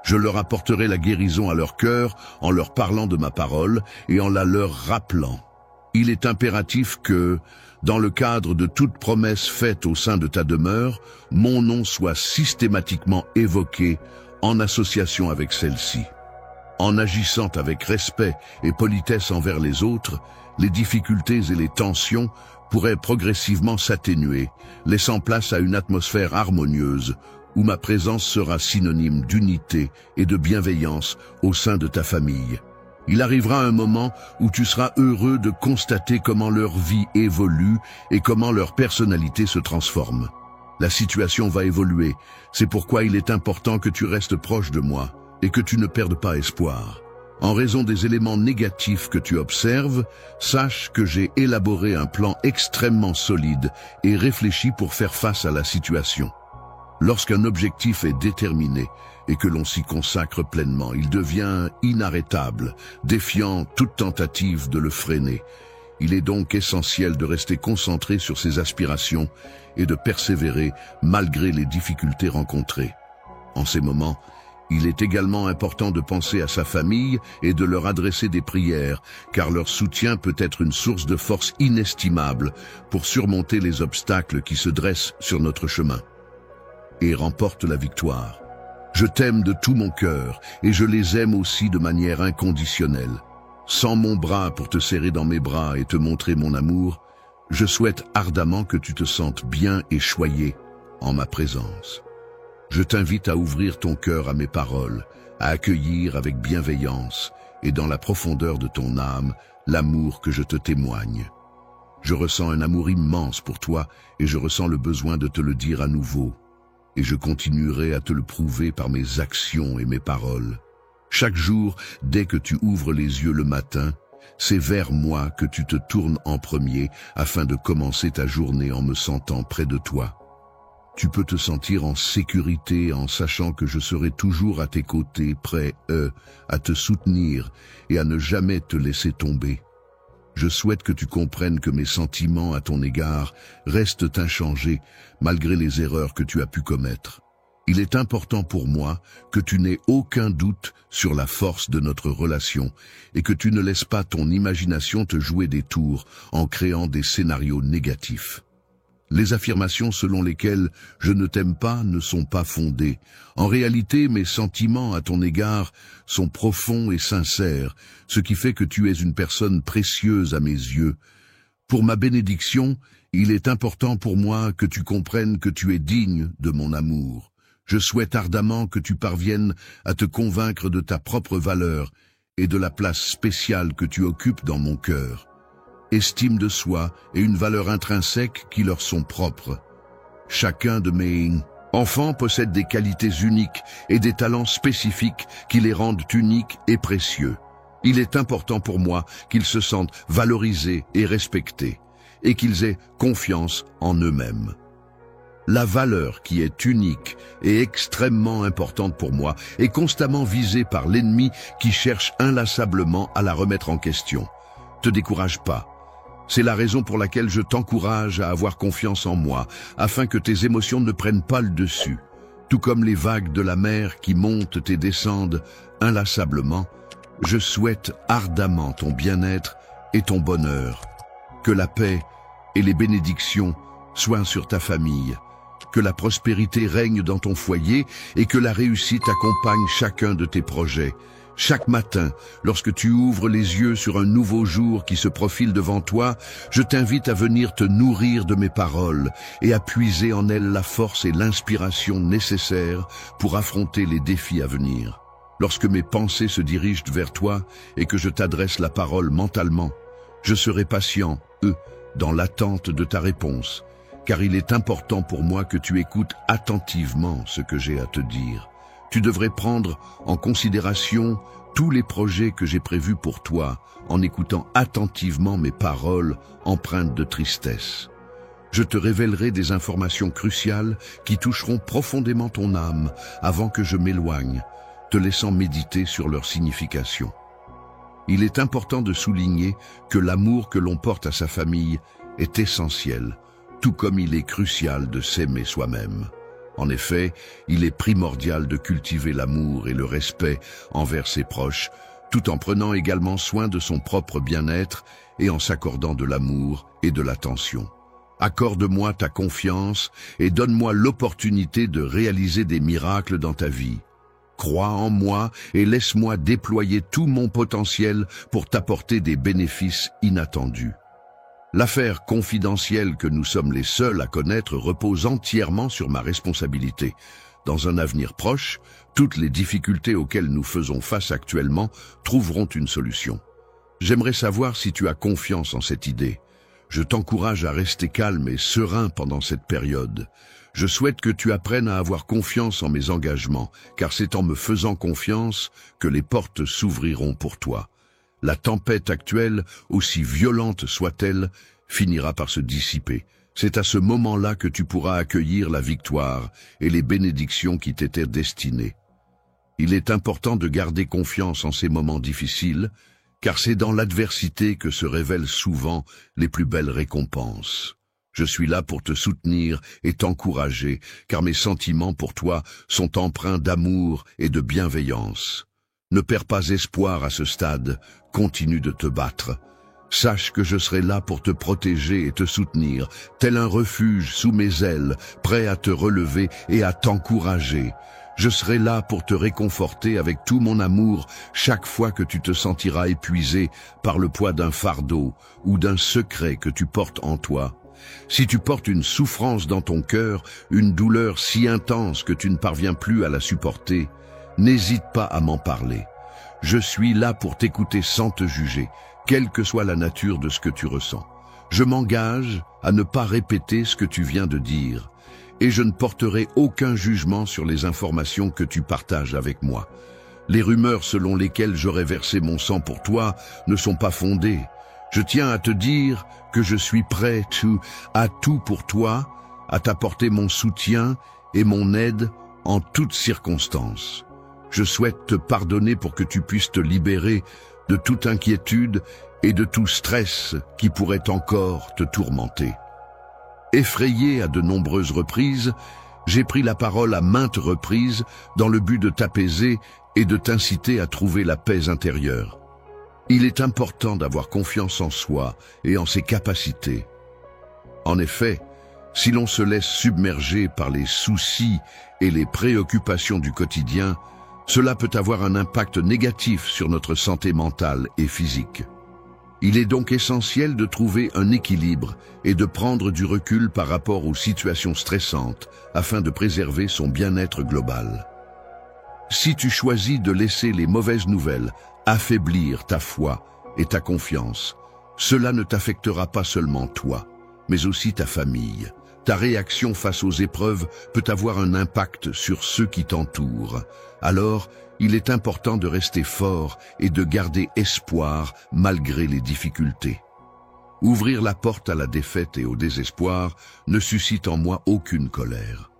Je leur apporterai la guérison à leur cœur en leur parlant de ma parole et en la leur rappelant. Il est impératif que, dans le cadre de toute promesse faite au sein de ta demeure, mon nom soit systématiquement évoqué en association avec celle-ci. En agissant avec respect et politesse envers les autres, les difficultés et les tensions pourraient progressivement s'atténuer, laissant place à une atmosphère harmonieuse où ma présence sera synonyme d'unité et de bienveillance au sein de ta famille. Il arrivera un moment où tu seras heureux de constater comment leur vie évolue et comment leur personnalité se transforme. La situation va évoluer, c'est pourquoi il est important que tu restes proche de moi et que tu ne perdes pas espoir. En raison des éléments négatifs que tu observes, sache que j'ai élaboré un plan extrêmement solide et réfléchi pour faire face à la situation. Lorsqu'un objectif est déterminé et que l'on s'y consacre pleinement, il devient inarrêtable, défiant toute tentative de le freiner. Il est donc essentiel de rester concentré sur ses aspirations et de persévérer malgré les difficultés rencontrées. En ces moments, il est également important de penser à sa famille et de leur adresser des prières, car leur soutien peut être une source de force inestimable pour surmonter les obstacles qui se dressent sur notre chemin. Et remporte la victoire. Je t'aime de tout mon cœur et je les aime aussi de manière inconditionnelle. Sans mon bras pour te serrer dans mes bras et te montrer mon amour, je souhaite ardemment que tu te sentes bien et choyé en ma présence. Je t'invite à ouvrir ton cœur à mes paroles, à accueillir avec bienveillance et dans la profondeur de ton âme l'amour que je te témoigne. Je ressens un amour immense pour toi et je ressens le besoin de te le dire à nouveau. Et je continuerai à te le prouver par mes actions et mes paroles. Chaque jour, dès que tu ouvres les yeux le matin, c'est vers moi que tu te tournes en premier afin de commencer ta journée en me sentant près de toi. Tu peux te sentir en sécurité en sachant que je serai toujours à tes côtés, prêt, à te soutenir et à ne jamais te laisser tomber. Je souhaite que tu comprennes que mes sentiments à ton égard restent inchangés malgré les erreurs que tu as pu commettre. Il est important pour moi que tu n'aies aucun doute sur la force de notre relation et que tu ne laisses pas ton imagination te jouer des tours en créant des scénarios négatifs. Les affirmations selon lesquelles « je ne t'aime pas » ne sont pas fondées. En réalité, mes sentiments à ton égard sont profonds et sincères, ce qui fait que tu es une personne précieuse à mes yeux. Pour ma bénédiction, il est important pour moi que tu comprennes que tu es digne de mon amour. Je souhaite ardemment que tu parviennes à te convaincre de ta propre valeur et de la place spéciale que tu occupes dans mon cœur. Estime de soi et une valeur intrinsèque qui leur sont propres. Chacun de mes enfants possède des qualités uniques et des talents spécifiques qui les rendent uniques et précieux. Il est important pour moi qu'ils se sentent valorisés et respectés, et qu'ils aient confiance en eux-mêmes. La valeur qui est unique et extrêmement importante pour moi est constamment visée par l'ennemi qui cherche inlassablement à la remettre en question. Te décourage pas. C'est la raison pour laquelle je t'encourage à avoir confiance en moi, afin que tes émotions ne prennent pas le dessus. Tout comme les vagues de la mer qui montent et descendent inlassablement, je souhaite ardemment ton bien-être et ton bonheur. Que la paix et les bénédictions soient sur ta famille, que la prospérité règne dans ton foyer et que la réussite accompagne chacun de tes projets. Chaque matin, lorsque tu ouvres les yeux sur un nouveau jour qui se profile devant toi, je t'invite à venir te nourrir de mes paroles et à puiser en elles la force et l'inspiration nécessaires pour affronter les défis à venir. Lorsque mes pensées se dirigent vers toi et que je t'adresse la parole mentalement, je serai patient, dans l'attente de ta réponse, car il est important pour moi que tu écoutes attentivement ce que j'ai à te dire. Tu devrais prendre en considération tous les projets que j'ai prévus pour toi en écoutant attentivement mes paroles empreintes de tristesse. Je te révélerai des informations cruciales qui toucheront profondément ton âme avant que je m'éloigne, te laissant méditer sur leur signification. Il est important de souligner que l'amour que l'on porte à sa famille est essentiel, tout comme il est crucial de s'aimer soi-même. En effet, il est primordial de cultiver l'amour et le respect envers ses proches, tout en prenant également soin de son propre bien-être et en s'accordant de l'amour et de l'attention. Accorde-moi ta confiance et donne-moi l'opportunité de réaliser des miracles dans ta vie. Crois en moi et laisse-moi déployer tout mon potentiel pour t'apporter des bénéfices inattendus. L'affaire confidentielle que nous sommes les seuls à connaître repose entièrement sur ma responsabilité. Dans un avenir proche, toutes les difficultés auxquelles nous faisons face actuellement trouveront une solution. J'aimerais savoir si tu as confiance en cette idée. Je t'encourage à rester calme et serein pendant cette période. Je souhaite que tu apprennes à avoir confiance en mes engagements, car c'est en me faisant confiance que les portes s'ouvriront pour toi. La tempête actuelle, aussi violente soit-elle, finira par se dissiper. C'est à ce moment-là que tu pourras accueillir la victoire et les bénédictions qui t'étaient destinées. Il est important de garder confiance en ces moments difficiles, car c'est dans l'adversité que se révèlent souvent les plus belles récompenses. Je suis là pour te soutenir et t'encourager, car mes sentiments pour toi sont empreints d'amour et de bienveillance. Ne perds pas espoir à ce stade, continue de te battre. Sache que je serai là pour te protéger et te soutenir, tel un refuge sous mes ailes, prêt à te relever et à t'encourager. Je serai là pour te réconforter avec tout mon amour chaque fois que tu te sentiras épuisé par le poids d'un fardeau ou d'un secret que tu portes en toi. Si tu portes une souffrance dans ton cœur, une douleur si intense que tu ne parviens plus à la supporter, n'hésite pas à m'en parler. Je suis là pour t'écouter sans te juger, quelle que soit la nature de ce que tu ressens. Je m'engage à ne pas répéter ce que tu viens de dire, et je ne porterai aucun jugement sur les informations que tu partages avec moi. Les rumeurs selon lesquelles j'aurais versé mon sang pour toi ne sont pas fondées. Je tiens à te dire que je suis prêt à tout pour toi, à t'apporter mon soutien et mon aide en toutes circonstances. Je souhaite te pardonner pour que tu puisses te libérer de toute inquiétude et de tout stress qui pourrait encore te tourmenter. Effrayé à de nombreuses reprises, j'ai pris la parole à maintes reprises dans le but de t'apaiser et de t'inciter à trouver la paix intérieure. Il est important d'avoir confiance en soi et en ses capacités. En effet, si l'on se laisse submerger par les soucis et les préoccupations du quotidien, cela peut avoir un impact négatif sur notre santé mentale et physique. Il est donc essentiel de trouver un équilibre et de prendre du recul par rapport aux situations stressantes afin de préserver son bien-être global. Si tu choisis de laisser les mauvaises nouvelles affaiblir ta foi et ta confiance, cela ne t'affectera pas seulement toi, mais aussi ta famille. Ta réaction face aux épreuves peut avoir un impact sur ceux qui t'entourent. Alors, il est important de rester fort et de garder espoir malgré les difficultés. Ouvrir la porte à la défaite et au désespoir ne suscite en moi aucune colère.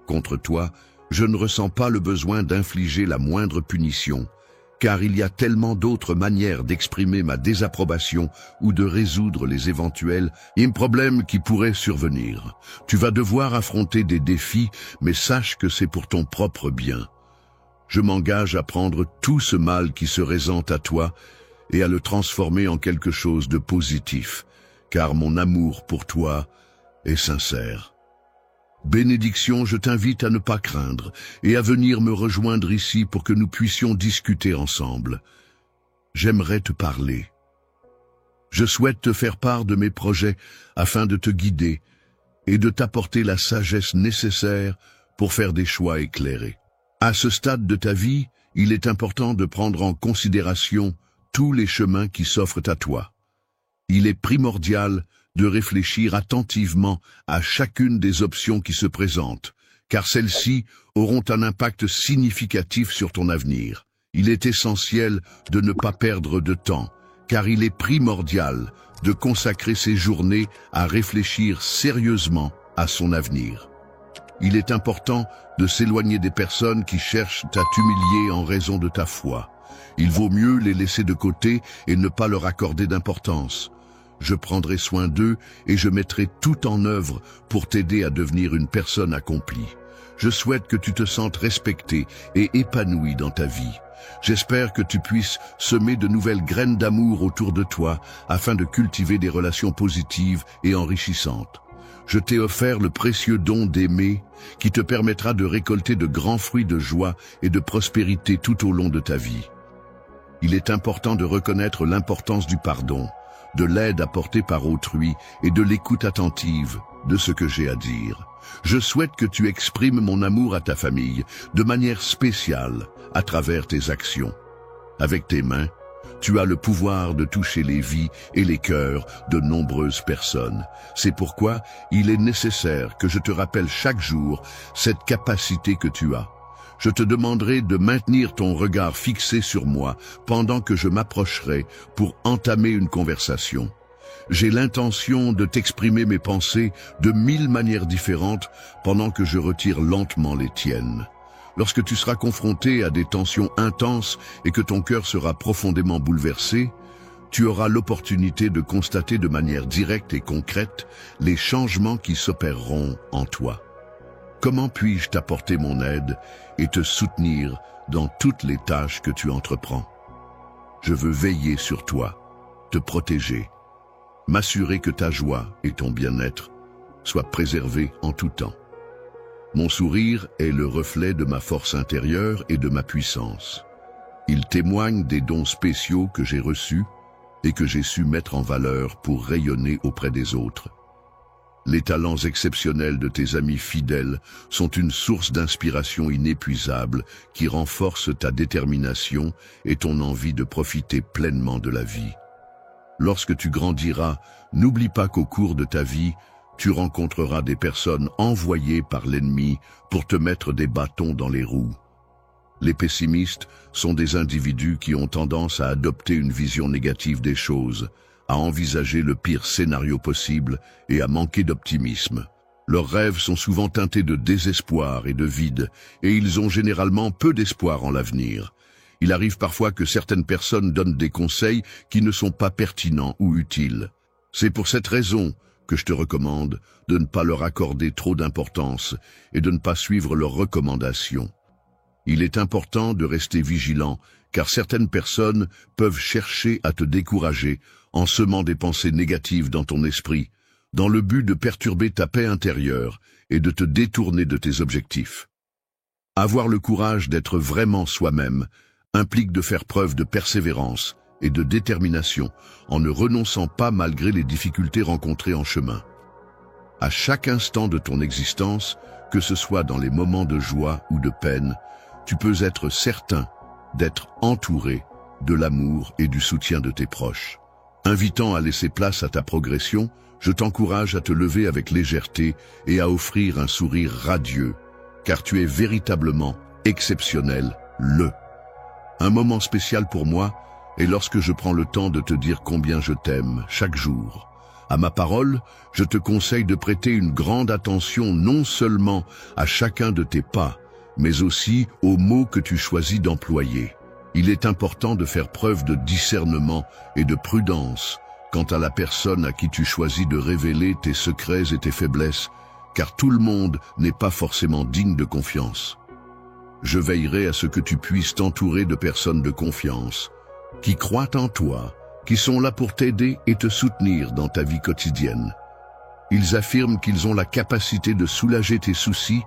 Contre toi, je ne ressens pas le besoin d'infliger la moindre punition, car il y a tellement d'autres manières d'exprimer ma désapprobation ou de résoudre les éventuels problèmes qui pourraient survenir. Tu vas devoir affronter des défis, mais sache que c'est pour ton propre bien. Je m'engage à prendre tout ce mal qui se présente à toi et à le transformer en quelque chose de positif, car mon amour pour toi est sincère. Bénédiction, je t'invite à ne pas craindre et à venir me rejoindre ici pour que nous puissions discuter ensemble. J'aimerais te parler. Je souhaite te faire part de mes projets afin de te guider et de t'apporter la sagesse nécessaire pour faire des choix éclairés. À ce stade de ta vie, il est important de prendre en considération tous les chemins qui s'offrent à toi. Il est primordial de réfléchir attentivement à chacune des options qui se présentent, car celles-ci auront un impact significatif sur ton avenir. Il est essentiel de ne pas perdre de temps, car il est primordial de consacrer ses journées à réfléchir sérieusement à son avenir. Il est important de s'éloigner des personnes qui cherchent à t'humilier en raison de ta foi. Il vaut mieux les laisser de côté et ne pas leur accorder d'importance. Je prendrai soin d'eux et je mettrai tout en œuvre pour t'aider à devenir une personne accomplie. Je souhaite que tu te sentes respecté et épanoui dans ta vie. J'espère que tu puisses semer de nouvelles graines d'amour autour de toi afin de cultiver des relations positives et enrichissantes. je t'ai offert le précieux don d'aimer qui te permettra de récolter de grands fruits de joie et de prospérité tout au long de ta vie. Il est important de reconnaître l'importance du pardon, de l'aide apportée par autrui et de l'écoute attentive de ce que j'ai à dire. Je souhaite que tu exprimes mon amour à ta famille de manière spéciale à travers tes actions. Avec tes mains, tu as le pouvoir de toucher les vies et les cœurs de nombreuses personnes. C'est pourquoi il est nécessaire que je te rappelle chaque jour cette capacité que tu as. Je te demanderai de maintenir ton regard fixé sur moi pendant que je m'approcherai pour entamer une conversation. J'ai l'intention de t'exprimer mes pensées de 1000 manières différentes pendant que je retire lentement les tiennes. Lorsque tu seras confronté à des tensions intenses et que ton cœur sera profondément bouleversé, tu auras l'opportunité de constater de manière directe et concrète les changements qui s'opéreront en toi. Comment puis-je t'apporter mon aide et te soutenir dans toutes les tâches que tu entreprends? Je veux veiller sur toi, te protéger, m'assurer que ta joie et ton bien-être soient préservés en tout temps. Mon sourire est le reflet de ma force intérieure et de ma puissance. Il témoigne des dons spéciaux que j'ai reçus et que j'ai su mettre en valeur pour rayonner auprès des autres. Les talents exceptionnels de tes amis fidèles sont une source d'inspiration inépuisable qui renforce ta détermination et ton envie de profiter pleinement de la vie. Lorsque tu grandiras, n'oublie pas qu'au cours de ta vie, tu rencontreras des personnes envoyées par l'ennemi pour te mettre des bâtons dans les roues. Les pessimistes sont des individus qui ont tendance à adopter une vision négative des choses, à envisager le pire scénario possible et à manquer d'optimisme. Leurs rêves sont souvent teintés de désespoir et de vide, et ils ont généralement peu d'espoir en l'avenir. Il arrive parfois que certaines personnes donnent des conseils qui ne sont pas pertinents ou utiles. C'est pour cette raison que je te recommande de ne pas leur accorder trop d'importance et de ne pas suivre leurs recommandations. Il est important de rester vigilant, car certaines personnes peuvent chercher à te décourager en semant des pensées négatives dans ton esprit, dans le but de perturber ta paix intérieure et de te détourner de tes objectifs. Avoir le courage d'être vraiment soi-même implique de faire preuve de persévérance et de détermination en ne renonçant pas malgré les difficultés rencontrées en chemin. À chaque instant de ton existence, que ce soit dans les moments de joie ou de peine, tu peux être certain d'être entouré de l'amour et du soutien de tes proches. Invitant à laisser place à ta progression, je t'encourage à te lever avec légèreté et à offrir un sourire radieux, car tu es véritablement exceptionnel, Un moment spécial pour moi est lorsque je prends le temps de te dire combien je t'aime chaque jour. À ma parole, je te conseille de prêter une grande attention non seulement à chacun de tes pas, mais aussi aux mots que tu choisis d'employer. Il est important de faire preuve de discernement et de prudence quant à la personne à qui tu choisis de révéler tes secrets et tes faiblesses, car tout le monde n'est pas forcément digne de confiance. Je veillerai à ce que tu puisses t'entourer de personnes de confiance, qui croient en toi, qui sont là pour t'aider et te soutenir dans ta vie quotidienne. Ils affirment qu'ils ont la capacité de soulager tes soucis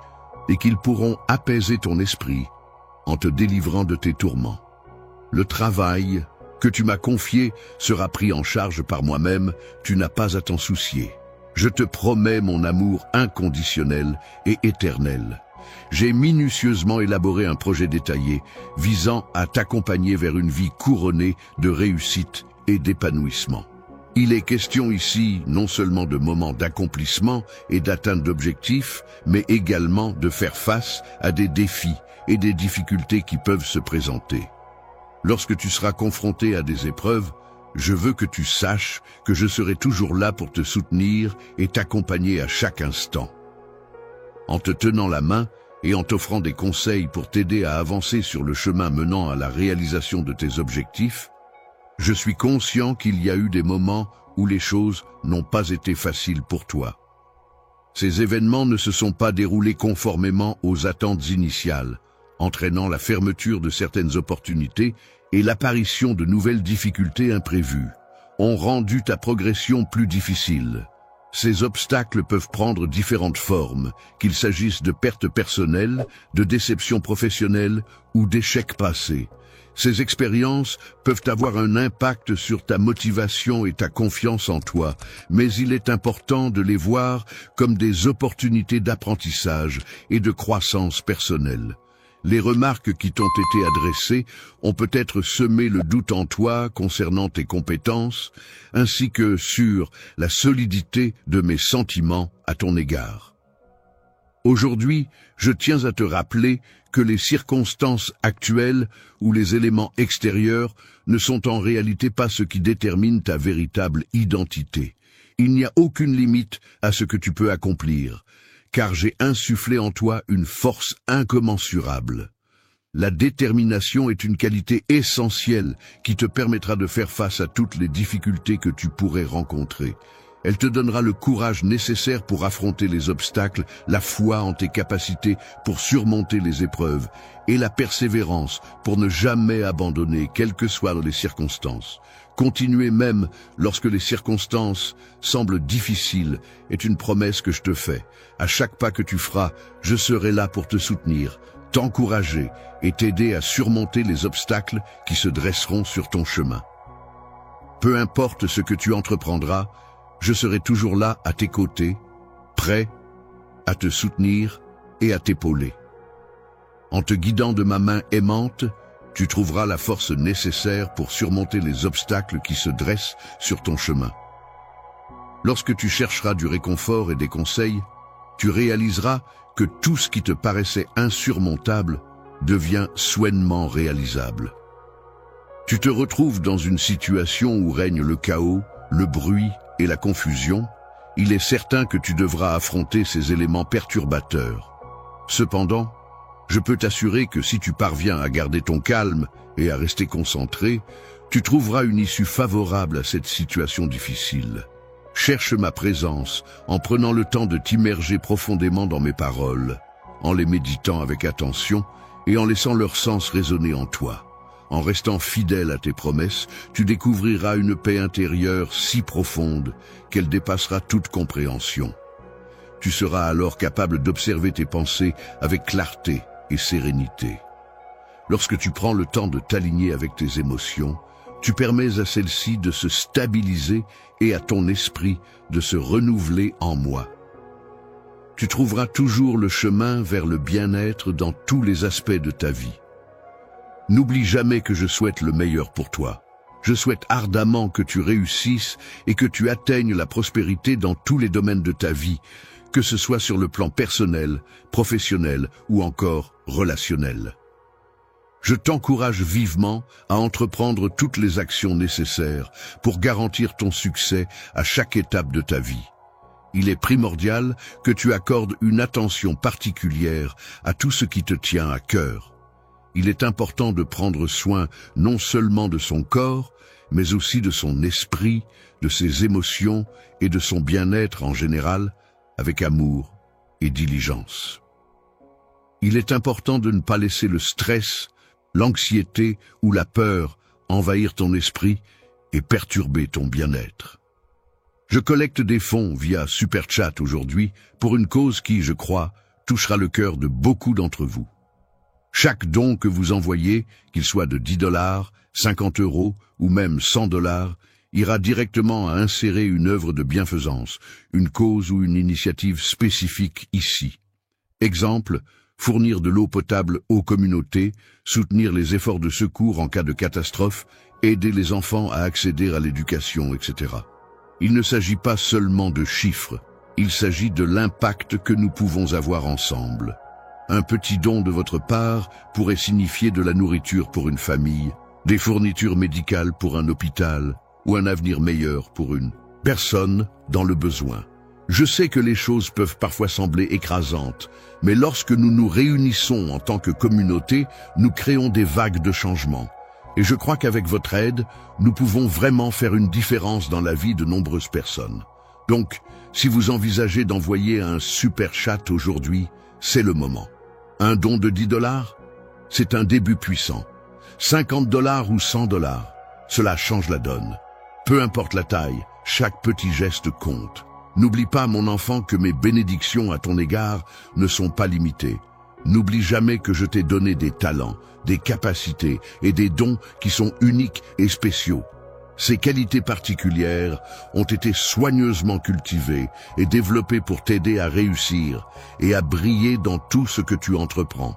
et qu'ils pourront apaiser ton esprit en te délivrant de tes tourments. Le travail que tu m'as confié sera pris en charge par moi-même, tu n'as pas à t'en soucier. Je te promets mon amour inconditionnel et éternel. J'ai minutieusement élaboré un projet détaillé visant à t'accompagner vers une vie couronnée de réussite et d'épanouissement. Il est question ici non seulement de moments d'accomplissement et d'atteinte d'objectifs, mais également de faire face à des défis et des difficultés qui peuvent se présenter. Lorsque tu seras confronté à des épreuves, je veux que tu saches que je serai toujours là pour te soutenir et t'accompagner à chaque instant. En te tenant la main et en t'offrant des conseils pour t'aider à avancer sur le chemin menant à la réalisation de tes objectifs, je suis conscient qu'il y a eu des moments où les choses n'ont pas été faciles pour toi. Ces événements ne se sont pas déroulés conformément aux attentes initiales, entraînant la fermeture de certaines opportunités et l'apparition de nouvelles difficultés imprévues, ont rendu ta progression plus difficile. Ces obstacles peuvent prendre différentes formes, qu'il s'agisse de pertes personnelles, de déceptions professionnelles ou d'échecs passés. Ces expériences peuvent avoir un impact sur ta motivation et ta confiance en toi, mais il est important de les voir comme des opportunités d'apprentissage et de croissance personnelle. Les remarques qui t'ont été adressées ont peut-être semé le doute en toi concernant tes compétences, ainsi que sur la solidité de mes sentiments à ton égard. Aujourd'hui, je tiens à te rappeler que les circonstances actuelles ou les éléments extérieurs ne sont en réalité pas ce qui détermine ta véritable identité. Il n'y a aucune limite à ce que tu peux accomplir, car j'ai insufflé en toi une force incommensurable. La détermination est une qualité essentielle qui te permettra de faire face à toutes les difficultés que tu pourrais rencontrer. Elle te donnera le courage nécessaire pour affronter les obstacles, la foi en tes capacités pour surmonter les épreuves et la persévérance pour ne jamais abandonner, quelles que soient les circonstances. Continuer même lorsque les circonstances semblent difficiles est une promesse que je te fais. À chaque pas que tu feras, je serai là pour te soutenir, t'encourager et t'aider à surmonter les obstacles qui se dresseront sur ton chemin. Peu importe ce que tu entreprendras, je serai toujours là à tes côtés, prêt à te soutenir et à t'épauler. En te guidant de ma main aimante, tu trouveras la force nécessaire pour surmonter les obstacles qui se dressent sur ton chemin. Lorsque tu chercheras du réconfort et des conseils, tu réaliseras que tout ce qui te paraissait insurmontable devient soudainement réalisable. Tu te retrouves dans une situation où règne le chaos, le bruit et la confusion. Il est certain que tu devras affronter ces éléments perturbateurs. Cependant, je peux t'assurer que si tu parviens à garder ton calme et à rester concentré, tu trouveras une issue favorable à cette situation difficile. Cherche ma présence en prenant le temps de t'immerger profondément dans mes paroles, en les méditant avec attention et en laissant leur sens résonner en toi. En restant fidèle à tes promesses, tu découvriras une paix intérieure si profonde qu'elle dépassera toute compréhension. Tu seras alors capable d'observer tes pensées avec clarté et sérénité. Lorsque tu prends le temps de t'aligner avec tes émotions, tu permets à celles-ci de se stabiliser et à ton esprit de se renouveler en moi. Tu trouveras toujours le chemin vers le bien-être dans tous les aspects de ta vie. N'oublie jamais que je souhaite le meilleur pour toi. Je souhaite ardemment que tu réussisses et que tu atteignes la prospérité dans tous les domaines de ta vie, que ce soit sur le plan personnel, professionnel ou encore relationnel. Je t'encourage vivement à entreprendre toutes les actions nécessaires pour garantir ton succès à chaque étape de ta vie. Il est primordial que tu accordes une attention particulière à tout ce qui te tient à cœur. Il est important de prendre soin non seulement de son corps, mais aussi de son esprit, de ses émotions et de son bien-être en général, avec amour et diligence. Il est important de ne pas laisser le stress, l'anxiété ou la peur envahir ton esprit et perturber ton bien-être. Je collecte des fonds via Super Chat aujourd'hui pour une cause qui, je crois, touchera le cœur de beaucoup d'entre vous. Chaque don que vous envoyez, qu'il soit de 10 $, 50 € ou même 100 $, ira directement à insérer une œuvre de bienfaisance, une cause ou une initiative spécifique ici. Exemple, fournir de l'eau potable aux communautés, soutenir les efforts de secours en cas de catastrophe, aider les enfants à accéder à l'éducation, etc. Il ne s'agit pas seulement de chiffres, il s'agit de l'impact que nous pouvons avoir ensemble. Un petit don de votre part pourrait signifier de la nourriture pour une famille, des fournitures médicales pour un hôpital ou un avenir meilleur pour une personne dans le besoin. Je sais que les choses peuvent parfois sembler écrasantes, mais lorsque nous nous réunissons en tant que communauté, nous créons des vagues de changement. Et je crois qu'avec votre aide, nous pouvons vraiment faire une différence dans la vie de nombreuses personnes. Donc, si vous envisagez d'envoyer un super chat aujourd'hui, c'est le moment. Un don de 10 $, c'est un début puissant. 50 $ ou 100 $, cela change la donne. Peu importe la taille, chaque petit geste compte. N'oublie pas, mon enfant, que mes bénédictions à ton égard ne sont pas limitées. N'oublie jamais que je t'ai donné des talents, des capacités et des dons qui sont uniques et spéciaux. Ces qualités particulières ont été soigneusement cultivées et développées pour t'aider à réussir et à briller dans tout ce que tu entreprends.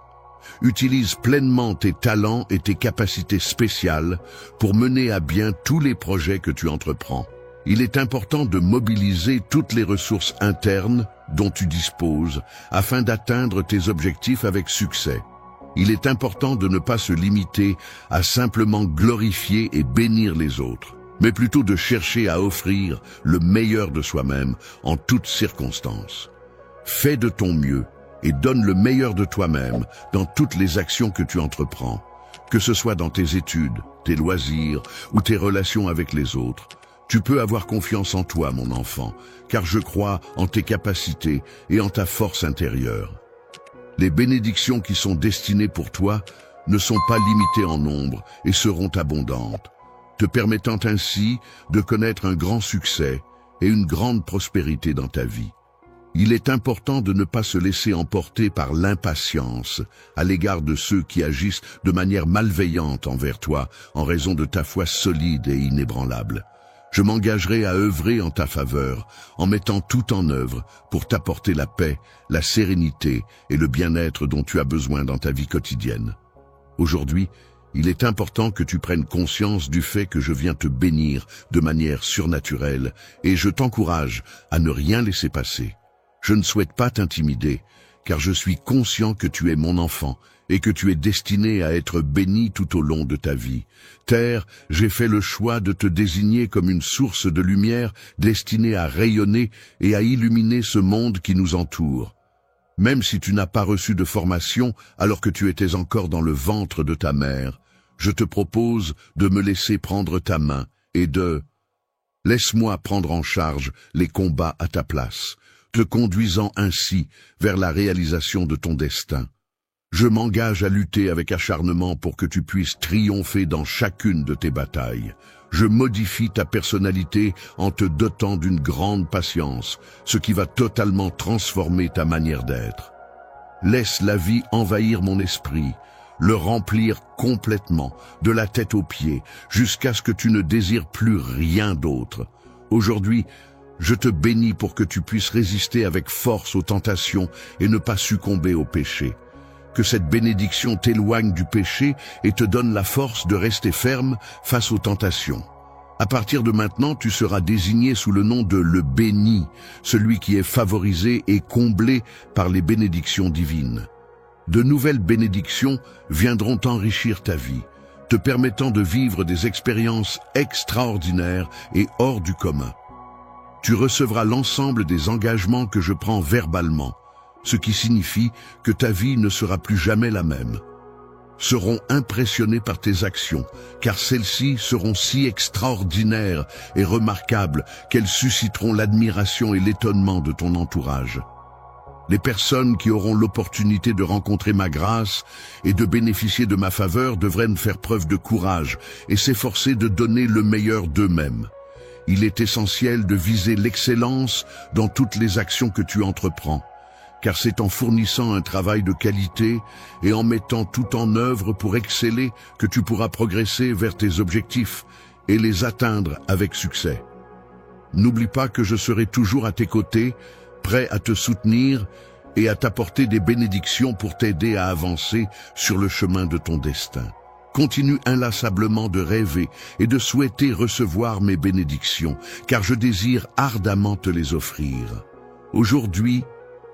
Utilise pleinement tes talents et tes capacités spéciales pour mener à bien tous les projets que tu entreprends. Il est important de mobiliser toutes les ressources internes dont tu disposes afin d'atteindre tes objectifs avec succès. Il est important de ne pas se limiter à simplement glorifier et bénir les autres, mais plutôt de chercher à offrir le meilleur de soi-même en toutes circonstances. Fais de ton mieux et donne le meilleur de toi-même dans toutes les actions que tu entreprends, que ce soit dans tes études, tes loisirs ou tes relations avec les autres. Tu peux avoir confiance en toi, mon enfant, car je crois en tes capacités et en ta force intérieure. Les bénédictions qui sont destinées pour toi ne sont pas limitées en nombre et seront abondantes, te permettant ainsi de connaître un grand succès et une grande prospérité dans ta vie. Il est important de ne pas se laisser emporter par l'impatience à l'égard de ceux qui agissent de manière malveillante envers toi en raison de ta foi solide et inébranlable. Je m'engagerai à œuvrer en ta faveur, en mettant tout en œuvre pour t'apporter la paix, la sérénité et le bien-être dont tu as besoin dans ta vie quotidienne. Aujourd'hui, il est important que tu prennes conscience du fait que je viens te bénir de manière surnaturelle et je t'encourage à ne rien laisser passer. Je ne souhaite pas t'intimider, car je suis conscient que tu es mon enfant et que tu es destiné à être béni tout au long de ta vie. Terre, j'ai fait le choix de te désigner comme une source de lumière destinée à rayonner et à illuminer ce monde qui nous entoure. Même si tu n'as pas reçu de formation alors que tu étais encore dans le ventre de ta mère, je te propose de me laisser prendre ta main et de... Laisse-moi prendre en charge les combats à ta place, te conduisant ainsi vers la réalisation de ton destin. Je m'engage à lutter avec acharnement pour que tu puisses triompher dans chacune de tes batailles. Je modifie ta personnalité en te dotant d'une grande patience, ce qui va totalement transformer ta manière d'être. Laisse la vie envahir mon esprit, le remplir complètement, de la tête aux pieds, jusqu'à ce que tu ne désires plus rien d'autre. Aujourd'hui, je te bénis pour que tu puisses résister avec force aux tentations et ne pas succomber au péché. Que cette bénédiction t'éloigne du péché et te donne la force de rester ferme face aux tentations. À partir de maintenant, tu seras désigné sous le nom de le béni, celui qui est favorisé et comblé par les bénédictions divines. De nouvelles bénédictions viendront enrichir ta vie, te permettant de vivre des expériences extraordinaires et hors du commun. Tu recevras l'ensemble des engagements que je prends verbalement, ce qui signifie que ta vie ne sera plus jamais la même. Seront impressionnés par tes actions, car celles-ci seront si extraordinaires et remarquables qu'elles susciteront l'admiration et l'étonnement de ton entourage. Les personnes qui auront l'opportunité de rencontrer ma grâce et de bénéficier de ma faveur devraient faire preuve de courage et s'efforcer de donner le meilleur d'eux-mêmes. Il est essentiel de viser l'excellence dans toutes les actions que tu entreprends, car c'est en fournissant un travail de qualité et en mettant tout en œuvre pour exceller que tu pourras progresser vers tes objectifs et les atteindre avec succès. N'oublie pas que je serai toujours à tes côtés, prêt à te soutenir et à t'apporter des bénédictions pour t'aider à avancer sur le chemin de ton destin. Continue inlassablement de rêver et de souhaiter recevoir mes bénédictions, car je désire ardemment te les offrir. Aujourd'hui,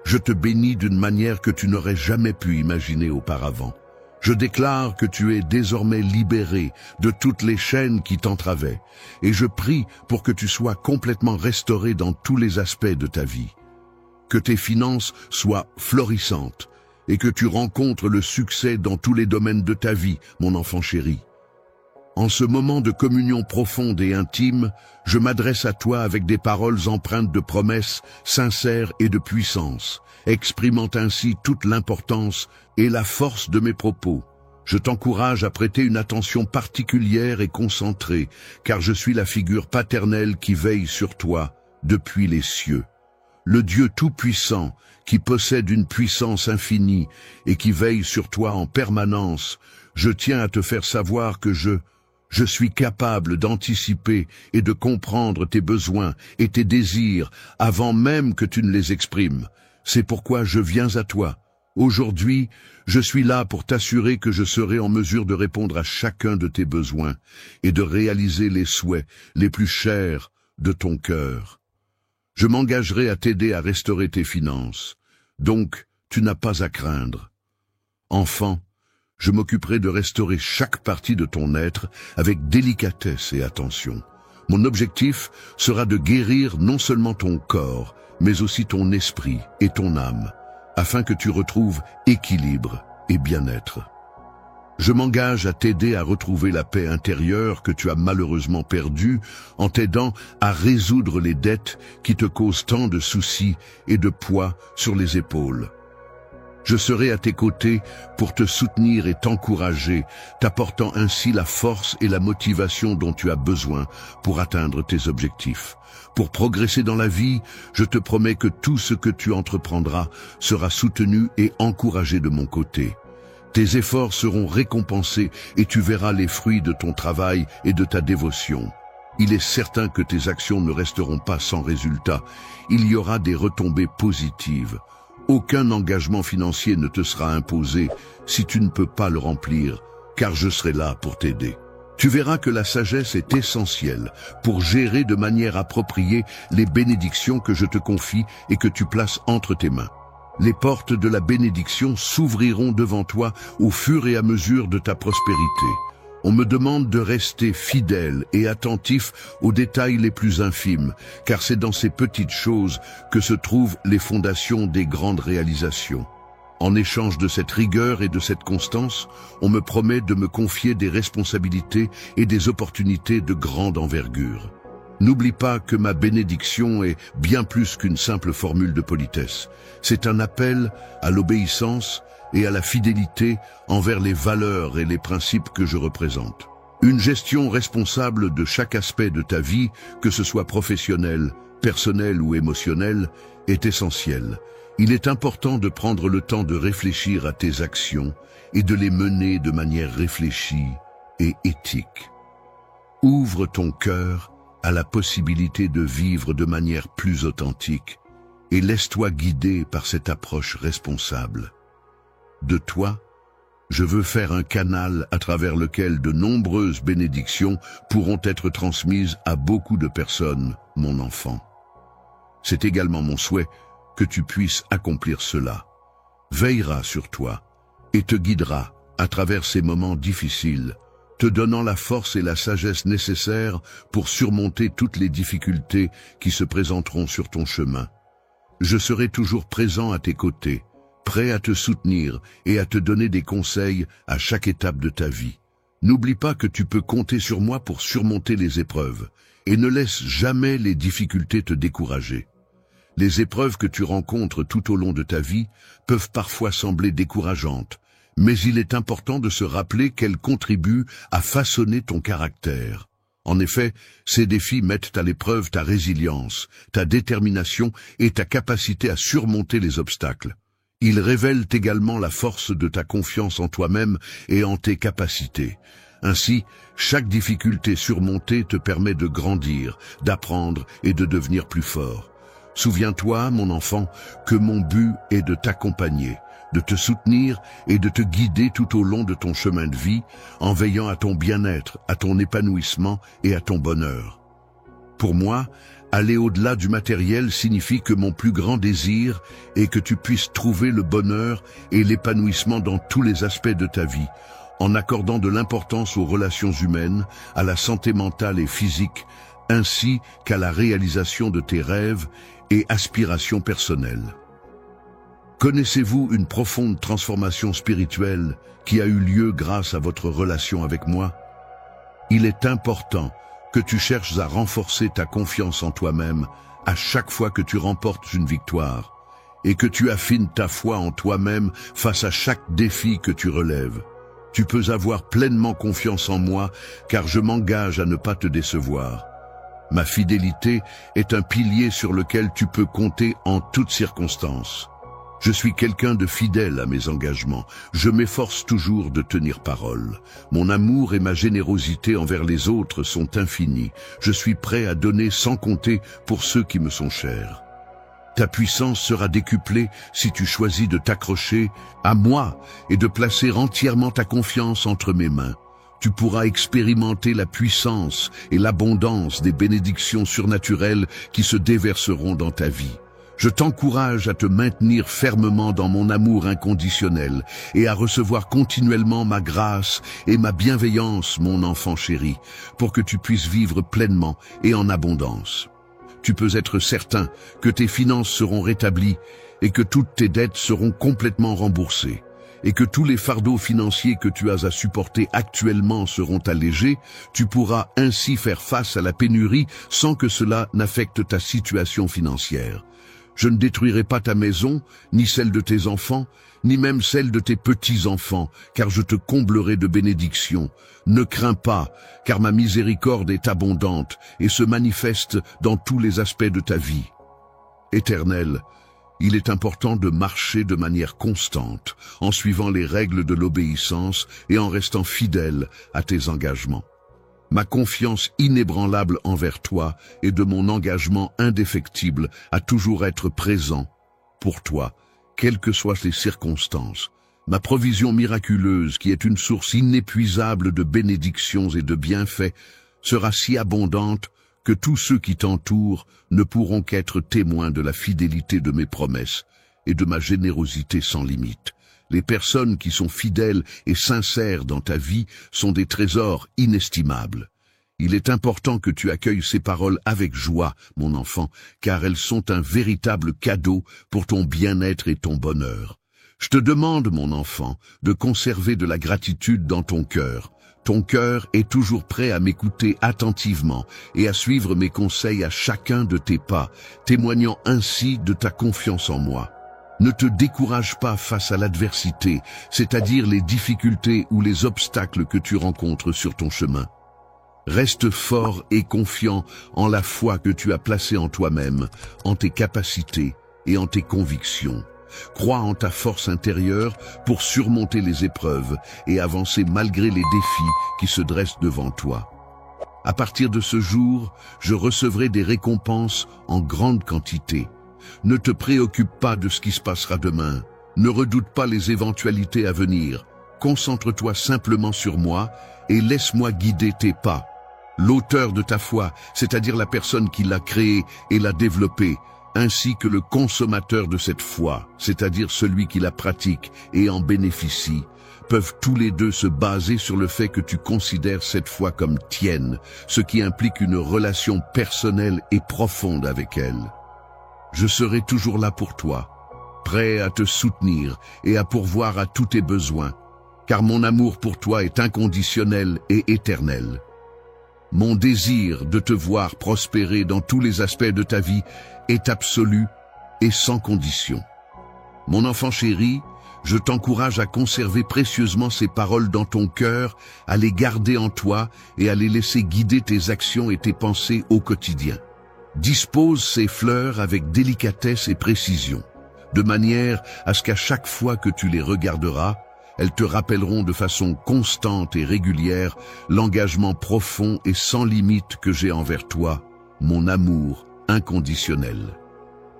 je te bénis d'une manière que tu n'aurais jamais pu imaginer auparavant. Je déclare que tu es désormais libéré de toutes les chaînes qui t'entravaient, et je prie pour que tu sois complètement restauré dans tous les aspects de ta vie. Que tes finances soient florissantes, et que tu rencontres le succès dans tous les domaines de ta vie, mon enfant chéri. En ce moment de communion profonde et intime, je m'adresse à toi avec des paroles empreintes de promesses sincères et de puissance, exprimant ainsi toute l'importance et la force de mes propos. Je t'encourage à prêter une attention particulière et concentrée, car je suis la figure paternelle qui veille sur toi, depuis les cieux. Le Dieu Tout-Puissant, qui possède une puissance infinie et qui veille sur toi en permanence, je tiens à te faire savoir que je suis capable d'anticiper et de comprendre tes besoins et tes désirs avant même que tu ne les exprimes. C'est pourquoi je viens à toi. Aujourd'hui, je suis là pour t'assurer que je serai en mesure de répondre à chacun de tes besoins et de réaliser les souhaits les plus chers de ton cœur. Je m'engagerai à t'aider à restaurer tes finances, donc tu n'as pas à craindre. Enfant, je m'occuperai de restaurer chaque partie de ton être avec délicatesse et attention. Mon objectif sera de guérir non seulement ton corps, mais aussi ton esprit et ton âme, afin que tu retrouves équilibre et bien-être. Je m'engage à t'aider à retrouver la paix intérieure que tu as malheureusement perdue en t'aidant à résoudre les dettes qui te causent tant de soucis et de poids sur les épaules. Je serai à tes côtés pour te soutenir et t'encourager, t'apportant ainsi la force et la motivation dont tu as besoin pour atteindre tes objectifs. Pour progresser dans la vie, je te promets que tout ce que tu entreprendras sera soutenu et encouragé de mon côté. Tes efforts seront récompensés et tu verras les fruits de ton travail et de ta dévotion. Il est certain que tes actions ne resteront pas sans résultat. Il y aura des retombées positives. Aucun engagement financier ne te sera imposé si tu ne peux pas le remplir, car je serai là pour t'aider. Tu verras que la sagesse est essentielle pour gérer de manière appropriée les bénédictions que je te confie et que tu places entre tes mains. Les portes de la bénédiction s'ouvriront devant toi au fur et à mesure de ta prospérité. On me demande de rester fidèle et attentif aux détails les plus infimes, car c'est dans ces petites choses que se trouvent les fondations des grandes réalisations. En échange de cette rigueur et de cette constance, on me promet de me confier des responsabilités et des opportunités de grande envergure. N'oublie pas que ma bénédiction est bien plus qu'une simple formule de politesse. C'est un appel à l'obéissance et à la fidélité envers les valeurs et les principes que je représente. Une gestion responsable de chaque aspect de ta vie, que ce soit professionnel, personnel ou émotionnel, est essentielle. Il est important de prendre le temps de réfléchir à tes actions et de les mener de manière réfléchie et éthique. Ouvre ton cœur à la possibilité de vivre de manière plus authentique et laisse-toi guider par cette approche responsable. De toi, je veux faire un canal à travers lequel de nombreuses bénédictions pourront être transmises à beaucoup de personnes, mon enfant. C'est également mon souhait que tu puisses accomplir cela. Veillera sur toi et te guidera à travers ces moments difficiles, te donnant la force et la sagesse nécessaires pour surmonter toutes les difficultés qui se présenteront sur ton chemin. Je serai toujours présent à tes côtés, prêt à te soutenir et à te donner des conseils à chaque étape de ta vie. N'oublie pas que tu peux compter sur moi pour surmonter les épreuves et ne laisse jamais les difficultés te décourager. Les épreuves que tu rencontres tout au long de ta vie peuvent parfois sembler décourageantes, mais il est important de se rappeler qu'elles contribuent à façonner ton caractère. En effet, ces défis mettent à l'épreuve ta résilience, ta détermination et ta capacité à surmonter les obstacles. Ils révèlent également la force de ta confiance en toi-même et en tes capacités. Ainsi, chaque difficulté surmontée te permet de grandir, d'apprendre et de devenir plus fort. Souviens-toi, mon enfant, que mon but est de t'accompagner, de te soutenir et de te guider tout au long de ton chemin de vie, en veillant à ton bien-être, à ton épanouissement et à ton bonheur. Pour moi, aller au-delà du matériel signifie que mon plus grand désir est que tu puisses trouver le bonheur et l'épanouissement dans tous les aspects de ta vie, en accordant de l'importance aux relations humaines, à la santé mentale et physique, ainsi qu'à la réalisation de tes rêves et aspirations personnelles. Connaissez-vous une profonde transformation spirituelle qui a eu lieu grâce à votre relation avec moi? Il est important que tu cherches à renforcer ta confiance en toi-même à chaque fois que tu remportes une victoire et que tu affines ta foi en toi-même face à chaque défi que tu relèves. Tu peux avoir pleinement confiance en moi car je m'engage à ne pas te décevoir. Ma fidélité est un pilier sur lequel tu peux compter en toutes circonstances. Je suis quelqu'un de fidèle à mes engagements. Je m'efforce toujours de tenir parole. Mon amour et ma générosité envers les autres sont infinis. Je suis prêt à donner sans compter pour ceux qui me sont chers. Ta puissance sera décuplée si tu choisis de t'accrocher à moi et de placer entièrement ta confiance entre mes mains. Tu pourras expérimenter la puissance et l'abondance des bénédictions surnaturelles qui se déverseront dans ta vie. Je t'encourage à te maintenir fermement dans mon amour inconditionnel et à recevoir continuellement ma grâce et ma bienveillance, mon enfant chéri, pour que tu puisses vivre pleinement et en abondance. Tu peux être certain que tes finances seront rétablies et que toutes tes dettes seront complètement remboursées, et que tous les fardeaux financiers que tu as à supporter actuellement seront allégés. Tu pourras ainsi faire face à la pénurie sans que cela n'affecte ta situation financière. Je ne détruirai pas ta maison, ni celle de tes enfants, ni même celle de tes petits-enfants, car je te comblerai de bénédictions. Ne crains pas, car ma miséricorde est abondante et se manifeste dans tous les aspects de ta vie. Éternel, il est important de marcher de manière constante, en suivant les règles de l'obéissance et en restant fidèle à tes engagements. Ma confiance inébranlable envers toi et de mon engagement indéfectible à toujours être présent pour toi, quelles que soient les circonstances. Ma provision miraculeuse, qui est une source inépuisable de bénédictions et de bienfaits, sera si abondante que tous ceux qui t'entourent ne pourront qu'être témoins de la fidélité de mes promesses et de ma générosité sans limite. Les personnes qui sont fidèles et sincères dans ta vie sont des trésors inestimables. Il est important que tu accueilles ces paroles avec joie, mon enfant, car elles sont un véritable cadeau pour ton bien-être et ton bonheur. Je te demande, mon enfant, de conserver de la gratitude dans ton cœur. Ton cœur est toujours prêt à m'écouter attentivement et à suivre mes conseils à chacun de tes pas, témoignant ainsi de ta confiance en moi. Ne te décourage pas face à l'adversité, c'est-à-dire les difficultés ou les obstacles que tu rencontres sur ton chemin. Reste fort et confiant en la foi que tu as placée en toi-même, en tes capacités et en tes convictions. Crois en ta force intérieure pour surmonter les épreuves et avancer malgré les défis qui se dressent devant toi. À partir de ce jour, je recevrai des récompenses en grande quantité. Ne te préoccupe pas de ce qui se passera demain. Ne redoute pas les éventualités à venir. Concentre-toi simplement sur moi et laisse-moi guider tes pas. L'auteur de ta foi, c'est-à-dire la personne qui l'a créée et l'a développée, ainsi que le consommateur de cette foi, c'est-à-dire celui qui la pratique et en bénéficie, peuvent tous les deux se baser sur le fait que tu considères cette foi comme tienne, ce qui implique une relation personnelle et profonde avec elle. Je serai toujours là pour toi, prêt à te soutenir et à pourvoir à tous tes besoins, car mon amour pour toi est inconditionnel et éternel. Mon désir de te voir prospérer dans tous les aspects de ta vie est absolu et sans condition. Mon enfant chéri, je t'encourage à conserver précieusement ces paroles dans ton cœur, à les garder en toi et à les laisser guider tes actions et tes pensées au quotidien. Dispose ces fleurs avec délicatesse et précision, de manière à ce qu'à chaque fois que tu les regarderas, elles te rappelleront de façon constante et régulière l'engagement profond et sans limite que j'ai envers toi, mon amour inconditionnel.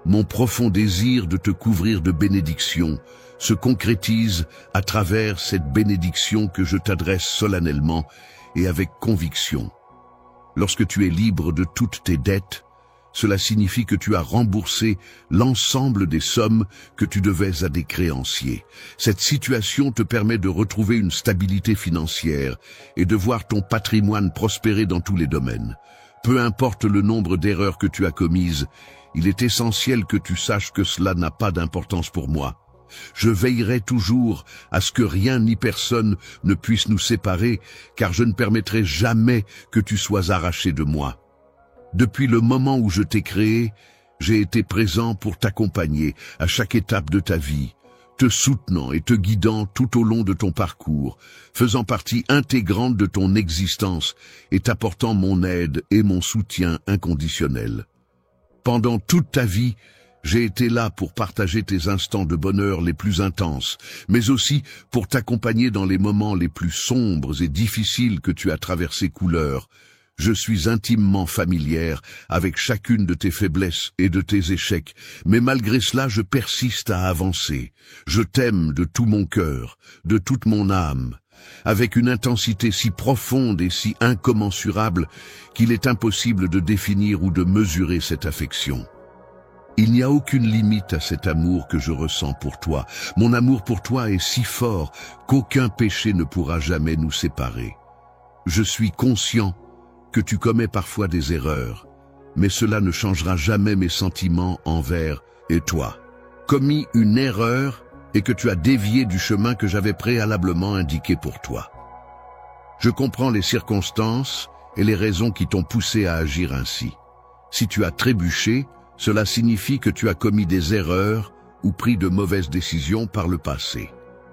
Mon profond désir de te couvrir de bénédictions se concrétise à travers cette bénédiction que je t'adresse solennellement et avec conviction. Lorsque tu es libre de toutes tes dettes, cela signifie que tu as remboursé l'ensemble des sommes que tu devais à des créanciers. Cette situation te permet de retrouver une stabilité financière et de voir ton patrimoine prospérer dans tous les domaines. Peu importe le nombre d'erreurs que tu as commises, il est essentiel que tu saches que cela n'a pas d'importance pour moi. Je veillerai toujours à ce que rien ni personne ne puisse nous séparer, car je ne permettrai jamais que tu sois arraché de moi. Depuis le moment où je t'ai créé, j'ai été présent pour t'accompagner à chaque étape de ta vie. te soutenant et te guidant tout au long de ton parcours, faisant partie intégrante de ton existence et t'apportant mon aide et mon soutien inconditionnel. Pendant toute ta vie, j'ai été là pour partager tes instants de bonheur les plus intenses, mais aussi pour t'accompagner dans les moments les plus sombres et difficiles que tu as traversés couleur. Je suis intimement familière avec chacune de tes faiblesses et de tes échecs, mais malgré cela je persiste à avancer. Je t'aime de tout mon cœur, de toute mon âme, avec une intensité si profonde et si incommensurable qu'il est impossible de définir ou de mesurer cette affection. Il n'y a aucune limite à cet amour que je ressens pour toi. Mon amour pour toi est si fort qu'aucun péché ne pourra jamais nous séparer. Je suis conscient que tu commets parfois des erreurs, mais cela ne changera jamais mes sentiments envers toi. Commis une erreur et que tu as dévié du chemin que j'avais préalablement indiqué pour toi. Je comprends les circonstances et les raisons qui t'ont poussé à agir ainsi. Si tu as trébuché, cela signifie que tu as commis des erreurs ou pris de mauvaises décisions par le passé.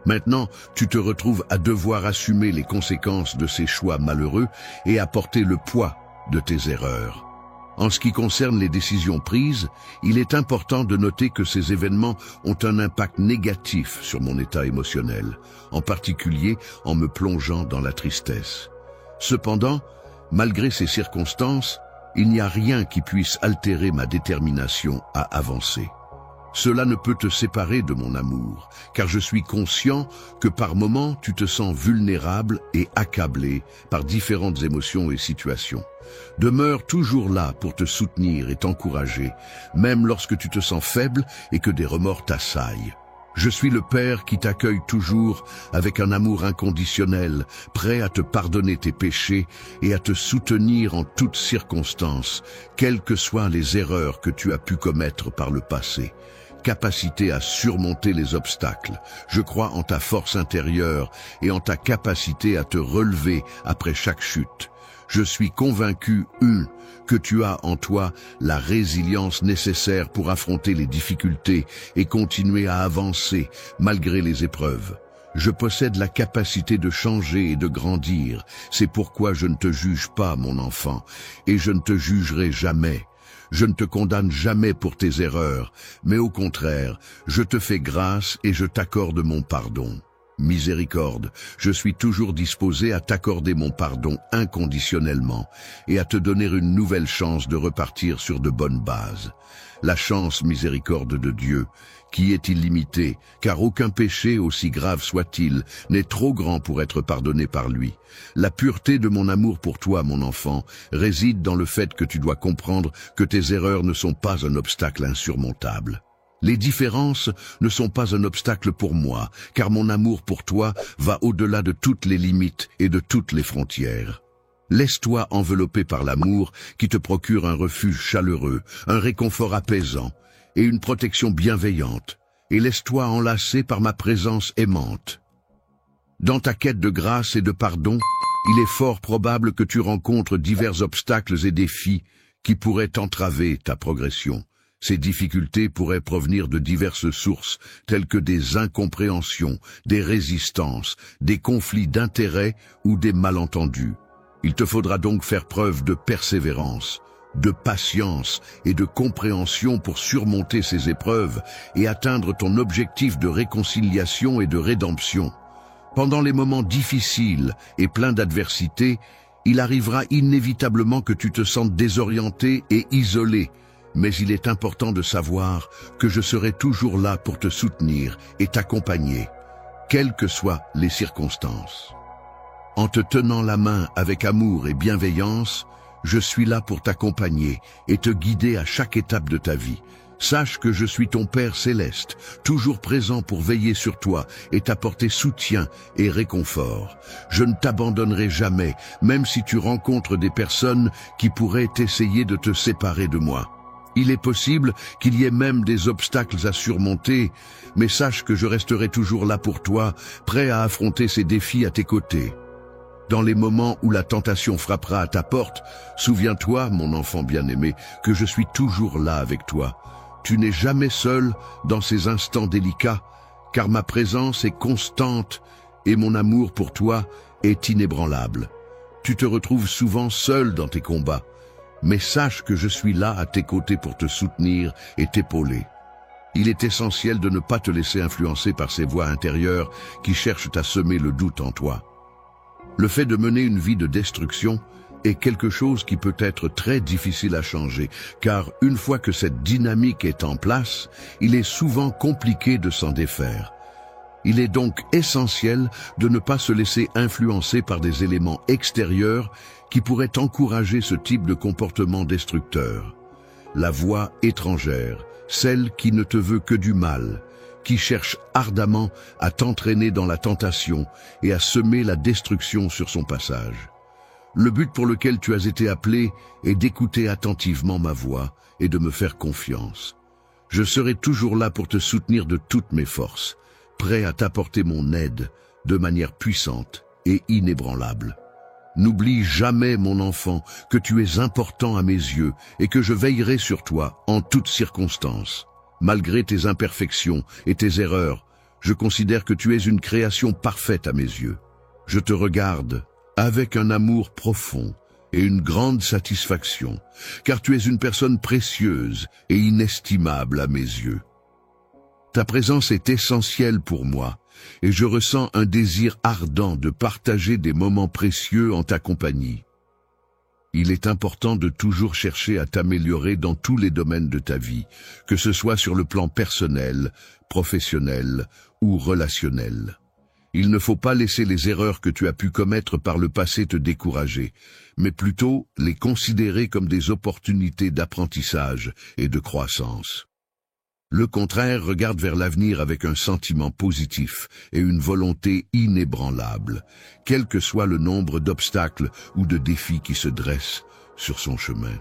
Maintenant, tu te retrouves à devoir assumer les conséquences de ces choix malheureux et à porter le poids de tes erreurs. En ce qui concerne les décisions prises, il est important de noter que ces événements ont un impact négatif sur mon état émotionnel, en particulier en me plongeant dans la tristesse. Cependant, malgré ces circonstances, il n'y a rien qui puisse altérer ma détermination à avancer. Cela ne peut te séparer de mon amour, car je suis conscient que par moments tu te sens vulnérable et accablé par différentes émotions et situations. Demeure toujours là pour te soutenir et t'encourager, même lorsque tu te sens faible et que des remords t'assaillent. Je suis le Père qui t'accueille toujours avec un amour inconditionnel, prêt à te pardonner tes péchés et à te soutenir en toutes circonstances, quelles que soient les erreurs que tu as pu commettre par le passé. Capacité à surmonter les obstacles. Je crois en ta force intérieure et en ta capacité à te relever après chaque chute. Je suis convaincu, que tu as en toi la résilience nécessaire pour affronter les difficultés et continuer à avancer malgré les épreuves. Je possède la capacité de changer et de grandir. C'est pourquoi je ne te juge pas, mon enfant, et je ne te jugerai jamais. Je ne te condamne jamais pour tes erreurs, mais au contraire, je te fais grâce et je t'accorde mon pardon. Miséricorde, je suis toujours disposé à t'accorder mon pardon inconditionnellement et à te donner une nouvelle chance de repartir sur de bonnes bases. La chance miséricorde de Dieu, qui est illimitée, car aucun péché, aussi grave soit-il, n'est trop grand pour être pardonné par lui. La pureté de mon amour pour toi, mon enfant, réside dans le fait que tu dois comprendre que tes erreurs ne sont pas un obstacle insurmontable. Les différences ne sont pas un obstacle pour moi, car mon amour pour toi va au-delà de toutes les limites et de toutes les frontières. Laisse-toi envelopper par l'amour qui te procure un refuge chaleureux, un réconfort apaisant et une protection bienveillante, et laisse-toi enlacer par ma présence aimante. Dans ta quête de grâce et de pardon, il est fort probable que tu rencontres divers obstacles et défis qui pourraient entraver ta progression. Ces difficultés pourraient provenir de diverses sources, telles que des incompréhensions, des résistances, des conflits d'intérêts ou des malentendus. Il te faudra donc faire preuve de persévérance, de patience et de compréhension pour surmonter ces épreuves et atteindre ton objectif de réconciliation et de rédemption. Pendant les moments difficiles et pleins d'adversité, il arrivera inévitablement que tu te sentes désorienté et isolé, mais il est important de savoir que je serai toujours là pour te soutenir et t'accompagner, quelles que soient les circonstances. En te tenant la main avec amour et bienveillance, je suis là pour t'accompagner et te guider à chaque étape de ta vie. Sache que je suis ton Père céleste, toujours présent pour veiller sur toi et t'apporter soutien et réconfort. Je ne t'abandonnerai jamais, même si tu rencontres des personnes qui pourraient essayer de te séparer de moi. Il est possible qu'il y ait même des obstacles à surmonter, mais sache que je resterai toujours là pour toi, prêt à affronter ces défis à tes côtés. Dans les moments où la tentation frappera à ta porte, souviens-toi, mon enfant bien-aimé, que je suis toujours là avec toi. Tu n'es jamais seul dans ces instants délicats, car ma présence est constante et mon amour pour toi est inébranlable. Tu te retrouves souvent seul dans tes combats, mais sache que je suis là à tes côtés pour te soutenir et t'épauler. Il est essentiel de ne pas te laisser influencer par ces voix intérieures qui cherchent à semer le doute en toi. Le fait de mener une vie de destruction est quelque chose qui peut être très difficile à changer, car une fois que cette dynamique est en place, il est souvent compliqué de s'en défaire. Il est donc essentiel de ne pas se laisser influencer par des éléments extérieurs qui pourraient encourager ce type de comportement destructeur. La voix étrangère, celle qui ne te veut que du mal, qui cherche ardemment à t'entraîner dans la tentation et à semer la destruction sur son passage. Le but pour lequel tu as été appelé est d'écouter attentivement ma voix et de me faire confiance. Je serai toujours là pour te soutenir de toutes mes forces, prêt à t'apporter mon aide de manière puissante et inébranlable. N'oublie jamais, mon enfant, que tu es important à mes yeux et que je veillerai sur toi en toutes circonstances. Malgré tes imperfections et tes erreurs, je considère que tu es une création parfaite à mes yeux. Je te regarde avec un amour profond et une grande satisfaction, car tu es une personne précieuse et inestimable à mes yeux. Ta présence est essentielle pour moi, et je ressens un désir ardent de partager des moments précieux en ta compagnie. Il est important de toujours chercher à t'améliorer dans tous les domaines de ta vie, que ce soit sur le plan personnel, professionnel ou relationnel. Il ne faut pas laisser les erreurs que tu as pu commettre par le passé te décourager, mais plutôt les considérer comme des opportunités d'apprentissage et de croissance. Le contraire regarde vers l'avenir avec un sentiment positif et une volonté inébranlable, quel que soit le nombre d'obstacles ou de défis qui se dressent sur son chemin.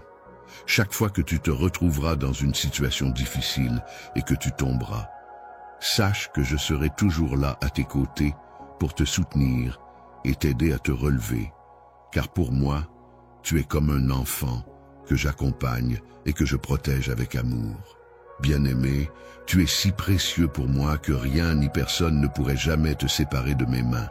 Chaque fois que tu te retrouveras dans une situation difficile et que tu tomberas, sache que je serai toujours là à tes côtés pour te soutenir et t'aider à te relever, car pour moi, tu es comme un enfant que j'accompagne et que je protège avec amour. Bien-aimé, tu es si précieux pour moi que rien ni personne ne pourrait jamais te séparer de mes mains.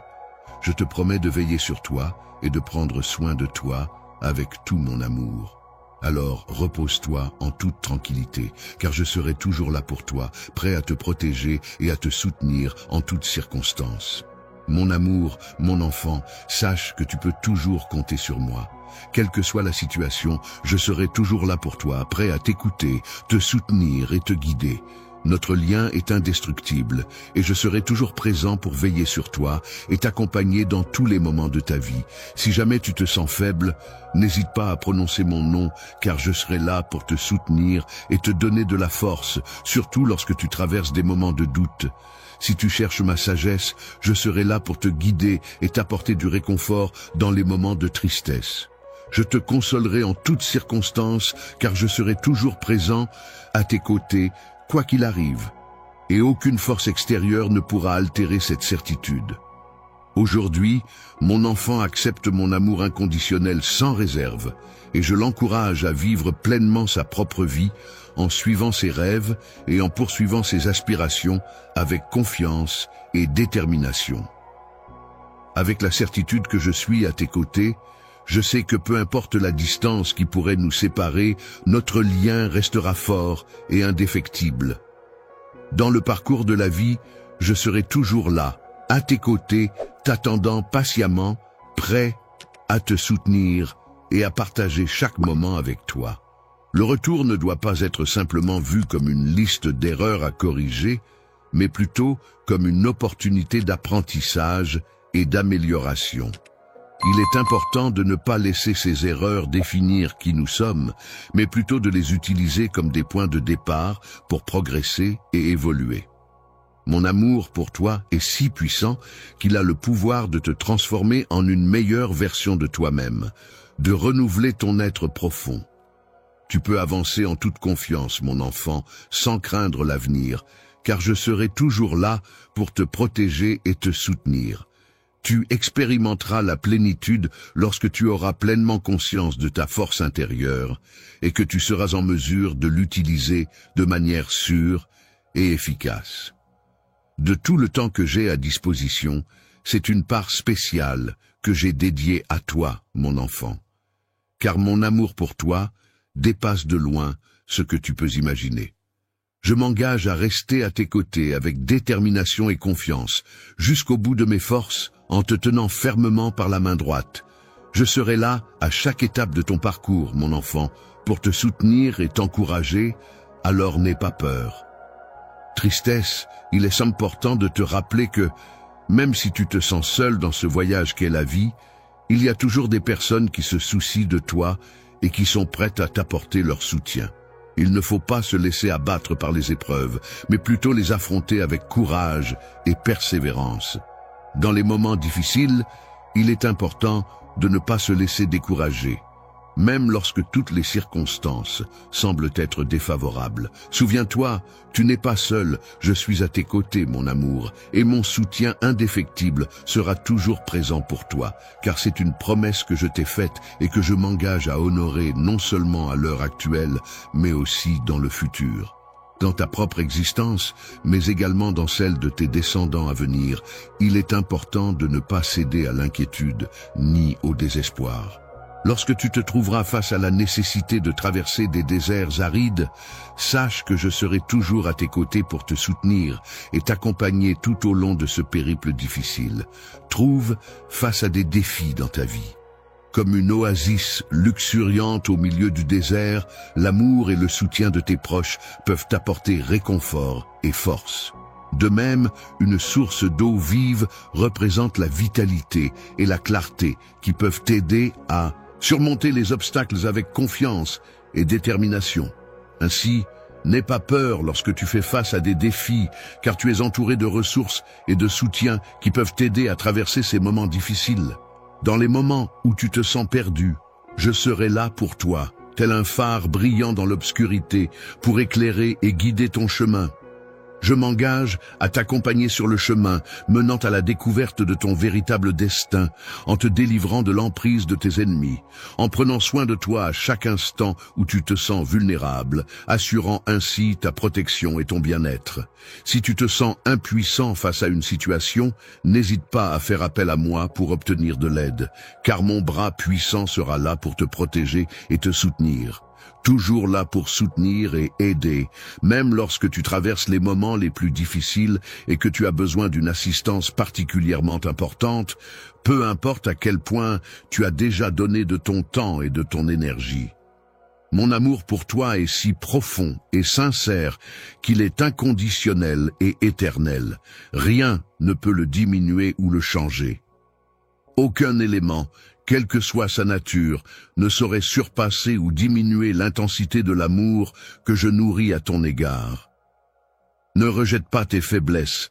Je te promets de veiller sur toi et de prendre soin de toi avec tout mon amour. Alors repose-toi en toute tranquillité, car je serai toujours là pour toi, prêt à te protéger et à te soutenir en toutes circonstances. Mon amour, mon enfant, sache que tu peux toujours compter sur moi. Quelle que soit la situation, je serai toujours là pour toi, prêt à t'écouter, te soutenir et te guider. Notre lien est indestructible et je serai toujours présent pour veiller sur toi et t'accompagner dans tous les moments de ta vie. Si jamais tu te sens faible, n'hésite pas à prononcer mon nom, car je serai là pour te soutenir et te donner de la force, surtout lorsque tu traverses des moments de doute. Si tu cherches ma sagesse, je serai là pour te guider et t'apporter du réconfort dans les moments de tristesse. Je te consolerai en toutes circonstances, car je serai toujours présent à tes côtés, quoi qu'il arrive, et aucune force extérieure ne pourra altérer cette certitude. Aujourd'hui, mon enfant accepte mon amour inconditionnel sans réserve, et je l'encourage à vivre pleinement sa propre vie, en suivant ses rêves et en poursuivant ses aspirations avec confiance et détermination. Avec la certitude que je suis à tes côtés, je sais que peu importe la distance qui pourrait nous séparer, notre lien restera fort et indéfectible. Dans le parcours de la vie, je serai toujours là, à tes côtés, t'attendant patiemment, prêt à te soutenir et à partager chaque moment avec toi. Le retour ne doit pas être simplement vu comme une liste d'erreurs à corriger, mais plutôt comme une opportunité d'apprentissage et d'amélioration. Il est important de ne pas laisser ces erreurs définir qui nous sommes, mais plutôt de les utiliser comme des points de départ pour progresser et évoluer. Mon amour pour toi est si puissant qu'il a le pouvoir de te transformer en une meilleure version de toi-même, de renouveler ton être profond. Tu peux avancer en toute confiance, mon enfant, sans craindre l'avenir, car je serai toujours là pour te protéger et te soutenir. Tu expérimenteras la plénitude lorsque tu auras pleinement conscience de ta force intérieure et que tu seras en mesure de l'utiliser de manière sûre et efficace. De tout le temps que j'ai à disposition, c'est une part spéciale que j'ai dédiée à toi, mon enfant. Car mon amour pour toi dépasse de loin ce que tu peux imaginer. Je m'engage à rester à tes côtés avec détermination et confiance, jusqu'au bout de mes forces, en te tenant fermement par la main droite. Je serai là à chaque étape de ton parcours, mon enfant, pour te soutenir et t'encourager, alors n'aie pas peur. Tristesse, il est important de te rappeler que, même si tu te sens seul dans ce voyage qu'est la vie, il y a toujours des personnes qui se soucient de toi et qui sont prêtes à t'apporter leur soutien. Il ne faut pas se laisser abattre par les épreuves, mais plutôt les affronter avec courage et persévérance. Dans les moments difficiles, il est important de ne pas se laisser décourager, même lorsque toutes les circonstances semblent être défavorables. Souviens-toi, tu n'es pas seul, je suis à tes côtés, mon amour, et mon soutien indéfectible sera toujours présent pour toi, car c'est une promesse que je t'ai faite et que je m'engage à honorer non seulement à l'heure actuelle, mais aussi dans le futur. Dans ta propre existence, mais également dans celle de tes descendants à venir, il est important de ne pas céder à l'inquiétude ni au désespoir. Lorsque tu te trouveras face à la nécessité de traverser des déserts arides, sache que je serai toujours à tes côtés pour te soutenir et t'accompagner tout au long de ce périple difficile. Trouve face à des défis dans ta vie. Comme une oasis luxuriante au milieu du désert, l'amour et le soutien de tes proches peuvent t'apporter réconfort et force. De même, une source d'eau vive représente la vitalité et la clarté qui peuvent t'aider à surmonter les obstacles avec confiance et détermination. Ainsi, n'aie pas peur lorsque tu fais face à des défis, car tu es entouré de ressources et de soutien qui peuvent t'aider à traverser ces moments difficiles. Dans les moments où tu te sens perdu, je serai là pour toi, tel un phare brillant dans l'obscurité, pour éclairer et guider ton chemin. Je m'engage à t'accompagner sur le chemin, menant à la découverte de ton véritable destin, en te délivrant de l'emprise de tes ennemis, en prenant soin de toi à chaque instant où tu te sens vulnérable, assurant ainsi ta protection et ton bien-être. Si tu te sens impuissant face à une situation, n'hésite pas à faire appel à moi pour obtenir de l'aide, car mon bras puissant sera là pour te protéger et te soutenir. Toujours là pour soutenir et aider, même lorsque tu traverses les moments les plus difficiles et que tu as besoin d'une assistance particulièrement importante, peu importe à quel point tu as déjà donné de ton temps et de ton énergie. Mon amour pour toi est si profond et sincère qu'il est inconditionnel et éternel. Rien ne peut le diminuer ou le changer. Aucun élément, quelle que soit sa nature, ne saurait surpasser ou diminuer l'intensité de l'amour que je nourris à ton égard. Ne rejette pas tes faiblesses,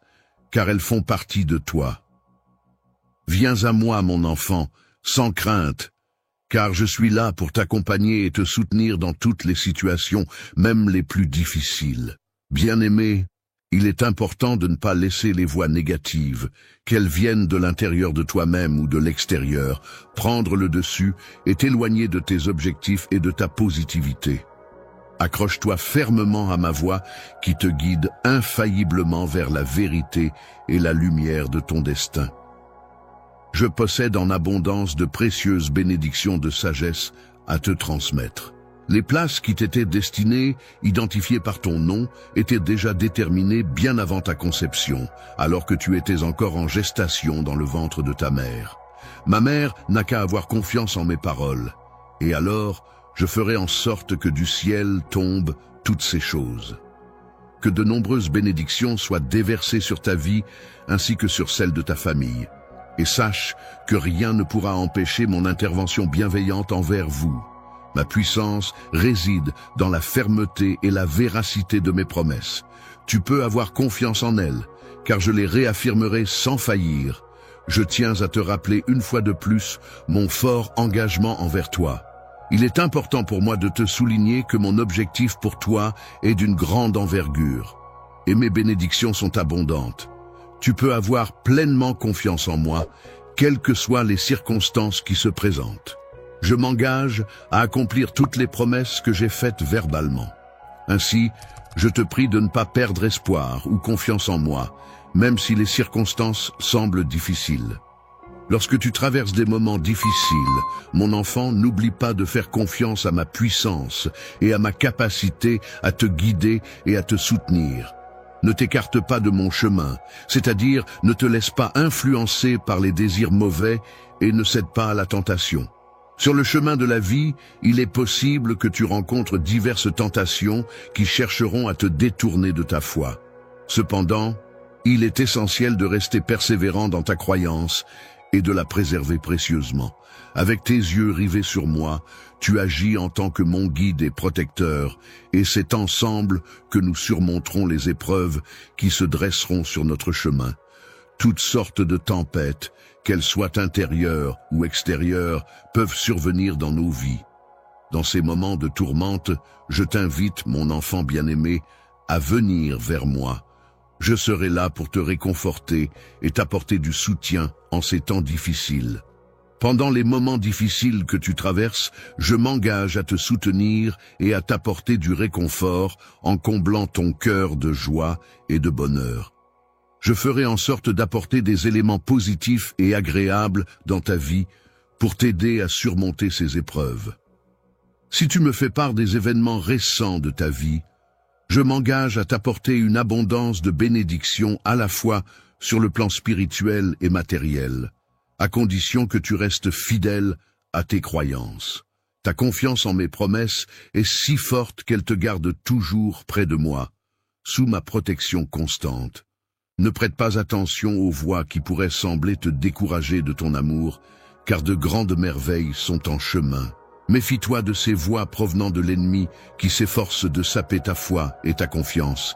car elles font partie de toi. Viens à moi, mon enfant, sans crainte, car je suis là pour t'accompagner et te soutenir dans toutes les situations, même les plus difficiles. Bien-aimé, il est important de ne pas laisser les voix négatives, qu'elles viennent de l'intérieur de toi-même ou de l'extérieur, prendre le dessus et t'éloigner de tes objectifs et de ta positivité. Accroche-toi fermement à ma voix qui te guide infailliblement vers la vérité et la lumière de ton destin. Je possède en abondance de précieuses bénédictions de sagesse à te transmettre. Les places qui t'étaient destinées, identifiées par ton nom, étaient déjà déterminées bien avant ta conception, alors que tu étais encore en gestation dans le ventre de ta mère. Ma mère n'a qu'à avoir confiance en mes paroles, et alors je ferai en sorte que du ciel tombent toutes ces choses. Que de nombreuses bénédictions soient déversées sur ta vie ainsi que sur celle de ta famille. Et sache que rien ne pourra empêcher mon intervention bienveillante envers vous. Ma puissance réside dans la fermeté et la véracité de mes promesses. Tu peux avoir confiance en elles, car je les réaffirmerai sans faillir. Je tiens à te rappeler une fois de plus mon fort engagement envers toi. Il est important pour moi de te souligner que mon objectif pour toi est d'une grande envergure, et mes bénédictions sont abondantes. Tu peux avoir pleinement confiance en moi, quelles que soient les circonstances qui se présentent. Je m'engage à accomplir toutes les promesses que j'ai faites verbalement. Ainsi, je te prie de ne pas perdre espoir ou confiance en moi, même si les circonstances semblent difficiles. Lorsque tu traverses des moments difficiles, mon enfant, n'oublie pas de faire confiance à ma puissance et à ma capacité à te guider et à te soutenir. Ne t'écarte pas de mon chemin, c'est-à-dire ne te laisse pas influencer par les désirs mauvais et ne cède pas à la tentation. Sur le chemin de la vie, il est possible que tu rencontres diverses tentations qui chercheront à te détourner de ta foi. Cependant, il est essentiel de rester persévérant dans ta croyance et de la préserver précieusement. Avec tes yeux rivés sur moi, tu agis en tant que mon guide et protecteur, et c'est ensemble que nous surmonterons les épreuves qui se dresseront sur notre chemin. Toutes sortes de tempêtes, qu'elles soient intérieures ou extérieures, peuvent survenir dans nos vies. Dans ces moments de tourmente, je t'invite, mon enfant bien-aimé, à venir vers moi. Je serai là pour te réconforter et t'apporter du soutien en ces temps difficiles. Pendant les moments difficiles que tu traverses, je m'engage à te soutenir et à t'apporter du réconfort en comblant ton cœur de joie et de bonheur. Je ferai en sorte d'apporter des éléments positifs et agréables dans ta vie pour t'aider à surmonter ces épreuves. Si tu me fais part des événements récents de ta vie, je m'engage à t'apporter une abondance de bénédictions à la fois sur le plan spirituel et matériel, à condition que tu restes fidèle à tes croyances. Ta confiance en mes promesses est si forte qu'elle te garde toujours près de moi, sous ma protection constante. Ne prête pas attention aux voix qui pourraient sembler te décourager de ton amour, car de grandes merveilles sont en chemin. Méfie-toi de ces voix provenant de l'ennemi qui s'efforcent de saper ta foi et ta confiance.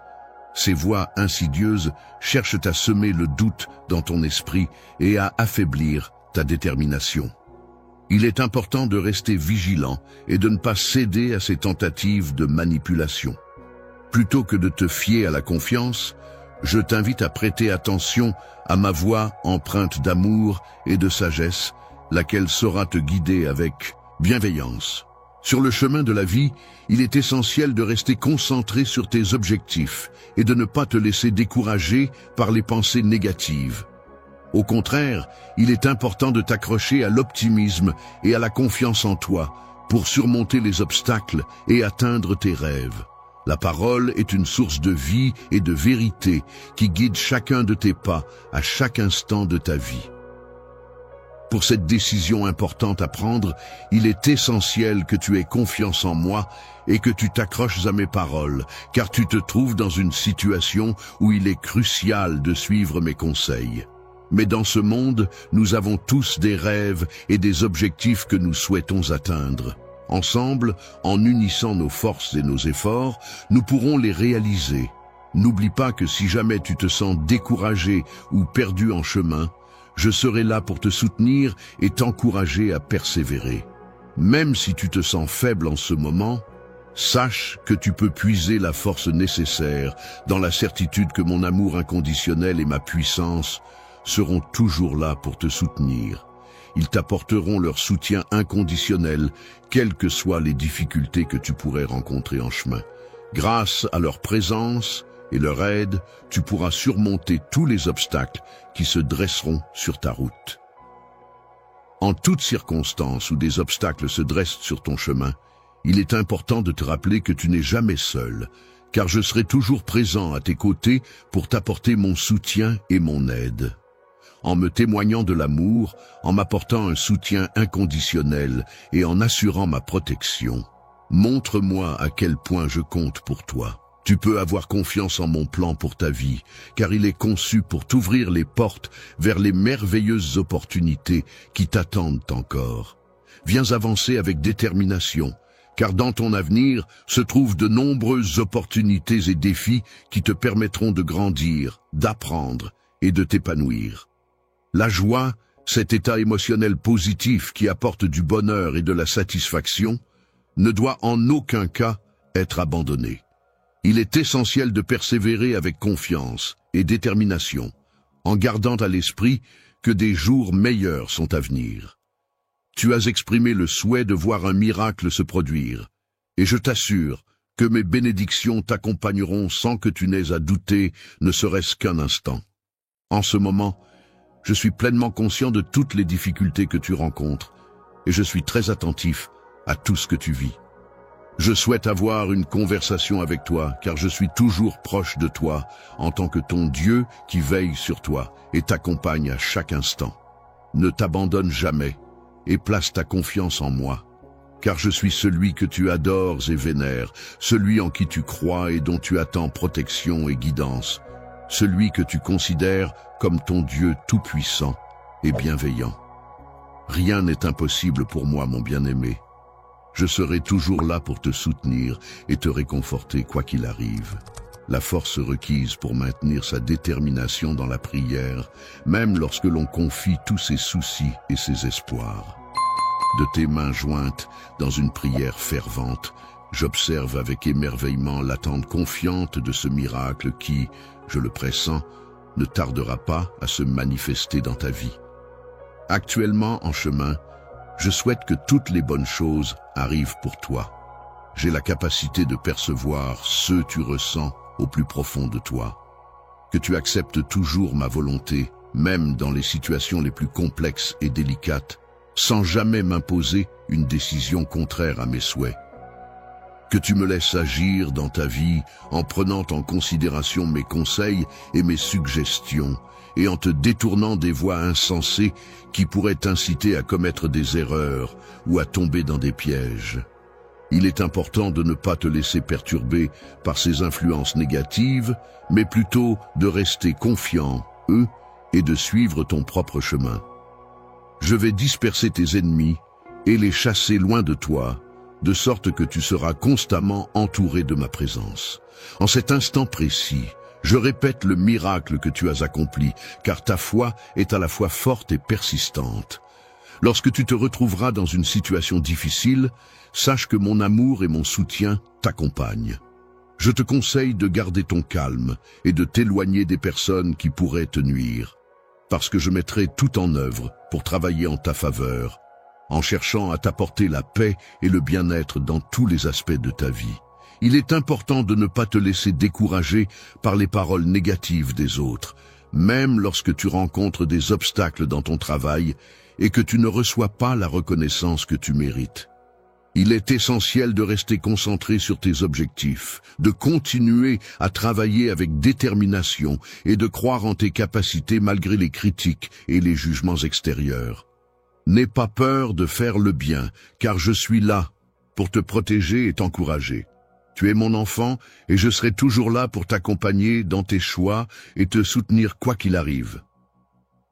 Ces voix insidieuses cherchent à semer le doute dans ton esprit et à affaiblir ta détermination. Il est important de rester vigilant et de ne pas céder à ces tentatives de manipulation. Plutôt que de te fier à la confiance, je t'invite à prêter attention à ma voix empreinte d'amour et de sagesse, laquelle saura te guider avec bienveillance. Sur le chemin de la vie, il est essentiel de rester concentré sur tes objectifs et de ne pas te laisser décourager par les pensées négatives. Au contraire, il est important de t'accrocher à l'optimisme et à la confiance en toi pour surmonter les obstacles et atteindre tes rêves. La parole est une source de vie et de vérité qui guide chacun de tes pas à chaque instant de ta vie. Pour cette décision importante à prendre, il est essentiel que tu aies confiance en moi et que tu t'accroches à mes paroles, car tu te trouves dans une situation où il est crucial de suivre mes conseils. Mais dans ce monde, nous avons tous des rêves et des objectifs que nous souhaitons atteindre. Ensemble, en unissant nos forces et nos efforts, nous pourrons les réaliser. N'oublie pas que si jamais tu te sens découragé ou perdu en chemin, je serai là pour te soutenir et t'encourager à persévérer. Même si tu te sens faible en ce moment, sache que tu peux puiser la force nécessaire dans la certitude que mon amour inconditionnel et ma puissance seront toujours là pour te soutenir. Ils t'apporteront leur soutien inconditionnel, quelles que soient les difficultés que tu pourrais rencontrer en chemin. Grâce à leur présence et leur aide, tu pourras surmonter tous les obstacles qui se dresseront sur ta route. En toutes circonstances où des obstacles se dressent sur ton chemin, il est important de te rappeler que tu n'es jamais seul, car je serai toujours présent à tes côtés pour t'apporter mon soutien et mon aide. En me témoignant de l'amour, en m'apportant un soutien inconditionnel et en assurant ma protection, montre-moi à quel point je compte pour toi. Tu peux avoir confiance en mon plan pour ta vie, car il est conçu pour t'ouvrir les portes vers les merveilleuses opportunités qui t'attendent encore. Viens avancer avec détermination, car dans ton avenir se trouvent de nombreuses opportunités et défis qui te permettront de grandir, d'apprendre et de t'épanouir. La joie, cet état émotionnel positif qui apporte du bonheur et de la satisfaction, ne doit en aucun cas être abandonné. Il est essentiel de persévérer avec confiance et détermination, en gardant à l'esprit que des jours meilleurs sont à venir. Tu as exprimé le souhait de voir un miracle se produire, et je t'assure que mes bénédictions t'accompagneront sans que tu n'aies à douter, ne serait-ce qu'un instant. En ce moment, je suis pleinement conscient de toutes les difficultés que tu rencontres et je suis très attentif à tout ce que tu vis. Je souhaite avoir une conversation avec toi car je suis toujours proche de toi en tant que ton Dieu qui veille sur toi et t'accompagne à chaque instant. Ne t'abandonne jamais et place ta confiance en moi, car je suis celui que tu adores et vénères, celui en qui tu crois et dont tu attends protection et guidance, celui que tu considères comme ton Dieu tout-puissant et bienveillant. Rien n'est impossible pour moi, mon bien-aimé. Je serai toujours là pour te soutenir et te réconforter quoi qu'il arrive. La force requise pour maintenir sa détermination dans la prière, même lorsque l'on confie tous ses soucis et ses espoirs. De tes mains jointes dans une prière fervente, j'observe avec émerveillement l'attente confiante de ce miracle qui, je le pressens, ne tardera pas à se manifester dans ta vie. Actuellement en chemin, je souhaite que toutes les bonnes choses arrivent pour toi. J'ai la capacité de percevoir ce que tu ressens au plus profond de toi. Que tu acceptes toujours ma volonté, même dans les situations les plus complexes et délicates, sans jamais m'imposer une décision contraire à mes souhaits. Que tu me laisses agir dans ta vie en prenant en considération mes conseils et mes suggestions, et en te détournant des voies insensées qui pourraient t'inciter à commettre des erreurs ou à tomber dans des pièges. Il est important de ne pas te laisser perturber par ces influences négatives, mais plutôt de rester confiant, et de suivre ton propre chemin. Je vais disperser tes ennemis et les chasser loin de toi, de sorte que tu seras constamment entouré de ma présence. En cet instant précis, je répète le miracle que tu as accompli, car ta foi est à la fois forte et persistante. Lorsque tu te retrouveras dans une situation difficile, sache que mon amour et mon soutien t'accompagnent. Je te conseille de garder ton calme et de t'éloigner des personnes qui pourraient te nuire, parce que je mettrai tout en œuvre pour travailler en ta faveur, en cherchant à t'apporter la paix et le bien-être dans tous les aspects de ta vie. Il est important de ne pas te laisser décourager par les paroles négatives des autres, même lorsque tu rencontres des obstacles dans ton travail et que tu ne reçois pas la reconnaissance que tu mérites. Il est essentiel de rester concentré sur tes objectifs, de continuer à travailler avec détermination et de croire en tes capacités malgré les critiques et les jugements extérieurs. N'aie pas peur de faire le bien, car je suis là pour te protéger et t'encourager. Tu es mon enfant et je serai toujours là pour t'accompagner dans tes choix et te soutenir quoi qu'il arrive.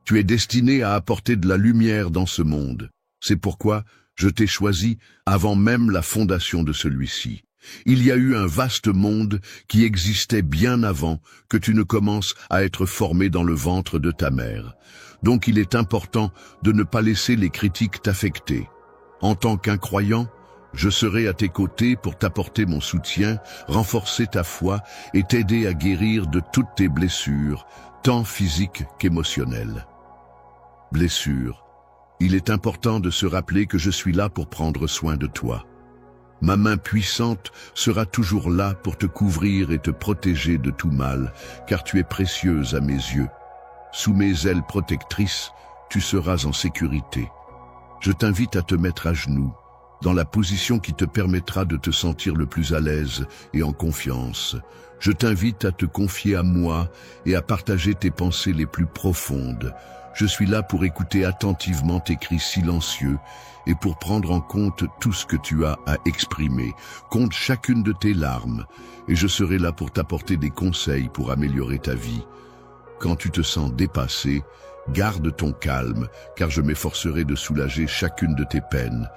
Tu es destiné à apporter de la lumière dans ce monde. C'est pourquoi je t'ai choisi avant même la fondation de celui-ci. Il y a eu un vaste monde qui existait bien avant que tu ne commences à être formé dans le ventre de ta mère. Donc il est important de ne pas laisser les critiques t'affecter. En tant qu'un croyant, je serai à tes côtés pour t'apporter mon soutien, renforcer ta foi et t'aider à guérir de toutes tes blessures, tant physiques qu'émotionnelles. Blessures. Il est important de se rappeler que je suis là pour prendre soin de toi. Ma main puissante sera toujours là pour te couvrir et te protéger de tout mal, car tu es précieuse à mes yeux. Sous mes ailes protectrices, tu seras en sécurité. Je t'invite à te mettre à genoux, dans la position qui te permettra de te sentir le plus à l'aise et en confiance. Je t'invite à te confier à moi et à partager tes pensées les plus profondes. Je suis là pour écouter attentivement tes cris silencieux et pour prendre en compte tout ce que tu as à exprimer. Compte chacune de tes larmes et je serai là pour t'apporter des conseils pour améliorer ta vie. Quand tu te sens dépassé, garde ton calme, car je m'efforcerai de soulager chacune de tes peines.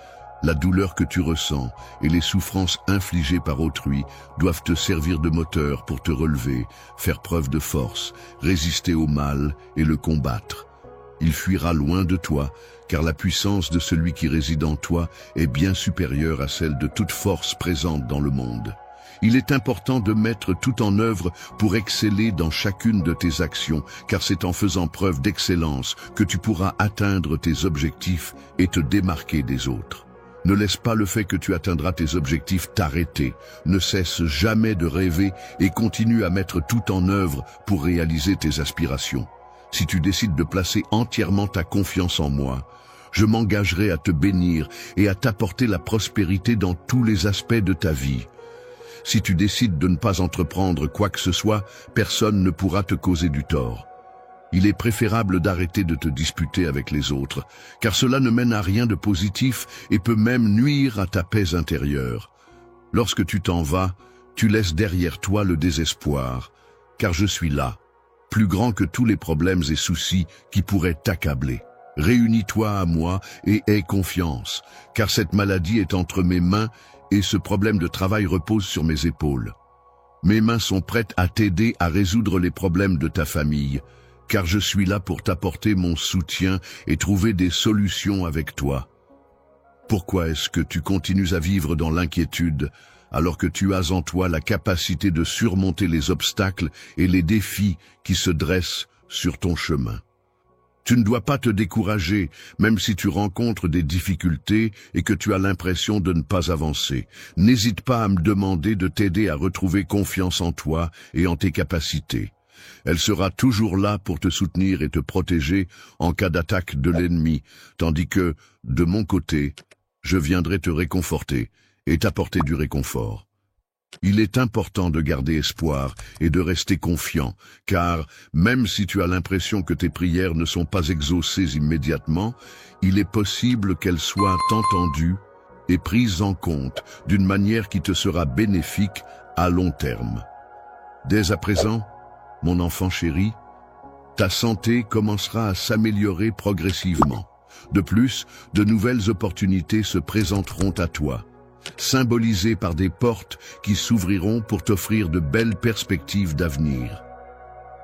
La douleur que tu ressens et les souffrances infligées par autrui doivent te servir de moteur pour te relever, faire preuve de force, résister au mal et le combattre. Il fuira loin de toi, car la puissance de celui qui réside en toi est bien supérieure à celle de toute force présente dans le monde. Il est important de mettre tout en œuvre pour exceller dans chacune de tes actions, car c'est en faisant preuve d'excellence que tu pourras atteindre tes objectifs et te démarquer des autres. Ne laisse pas le fait que tu atteindras tes objectifs t'arrêter. Ne cesse jamais de rêver et continue à mettre tout en œuvre pour réaliser tes aspirations. Si tu décides de placer entièrement ta confiance en moi, je m'engagerai à te bénir et à t'apporter la prospérité dans tous les aspects de ta vie. Si tu décides de ne pas entreprendre quoi que ce soit, personne ne pourra te causer du tort. Il est préférable d'arrêter de te disputer avec les autres, car cela ne mène à rien de positif et peut même nuire à ta paix intérieure. Lorsque tu t'en vas, tu laisses derrière toi le désespoir, car je suis là, plus grand que tous les problèmes et soucis qui pourraient t'accabler. Réunis-toi à moi et aie confiance, car cette maladie est entre mes mains et ce problème de travail repose sur mes épaules. Mes mains sont prêtes à t'aider à résoudre les problèmes de ta famille, car je suis là pour t'apporter mon soutien et trouver des solutions avec toi. Pourquoi est-ce que tu continues à vivre dans l'inquiétude, alors que tu as en toi la capacité de surmonter les obstacles et les défis qui se dressent sur ton chemin? Tu ne dois pas te décourager, même si tu rencontres des difficultés et que tu as l'impression de ne pas avancer. N'hésite pas à me demander de t'aider à retrouver confiance en toi et en tes capacités. Elle sera toujours là pour te soutenir et te protéger en cas d'attaque de l'ennemi, tandis que, de mon côté, je viendrai te réconforter et t'apporter du réconfort. Il est important de garder espoir et de rester confiant, car même si tu as l'impression que tes prières ne sont pas exaucées immédiatement, il est possible qu'elles soient entendues et prises en compte d'une manière qui te sera bénéfique à long terme. Dès à présent, mon enfant chéri, ta santé commencera à s'améliorer progressivement. De plus, de nouvelles opportunités se présenteront à toi, symbolisées par des portes qui s'ouvriront pour t'offrir de belles perspectives d'avenir.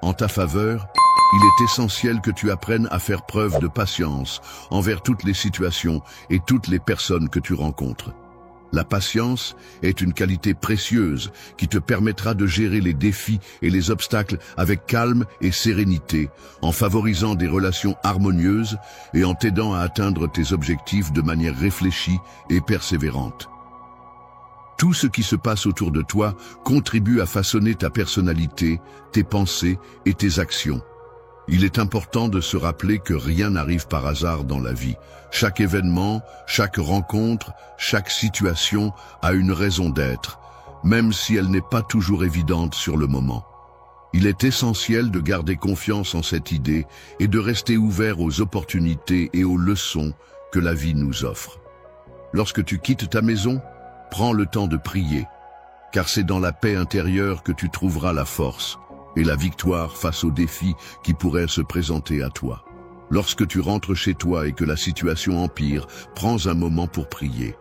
En ta faveur, il est essentiel que tu apprennes à faire preuve de patience envers toutes les situations et toutes les personnes que tu rencontres. La patience est une qualité précieuse qui te permettra de gérer les défis et les obstacles avec calme et sérénité, en favorisant des relations harmonieuses et en t'aidant à atteindre tes objectifs de manière réfléchie et persévérante. Tout ce qui se passe autour de toi contribue à façonner ta personnalité, tes pensées et tes actions. Il est important de se rappeler que rien n'arrive par hasard dans la vie. Chaque événement, chaque rencontre, chaque situation a une raison d'être, même si elle n'est pas toujours évidente sur le moment. Il est essentiel de garder confiance en cette idée et de rester ouvert aux opportunités et aux leçons que la vie nous offre. Lorsque tu quittes ta maison, prends le temps de prier, car c'est dans la paix intérieure que tu trouveras la force et la victoire face aux défis qui pourraient se présenter à toi. Lorsque tu rentres chez toi et que la situation empire, prends un moment pour prier.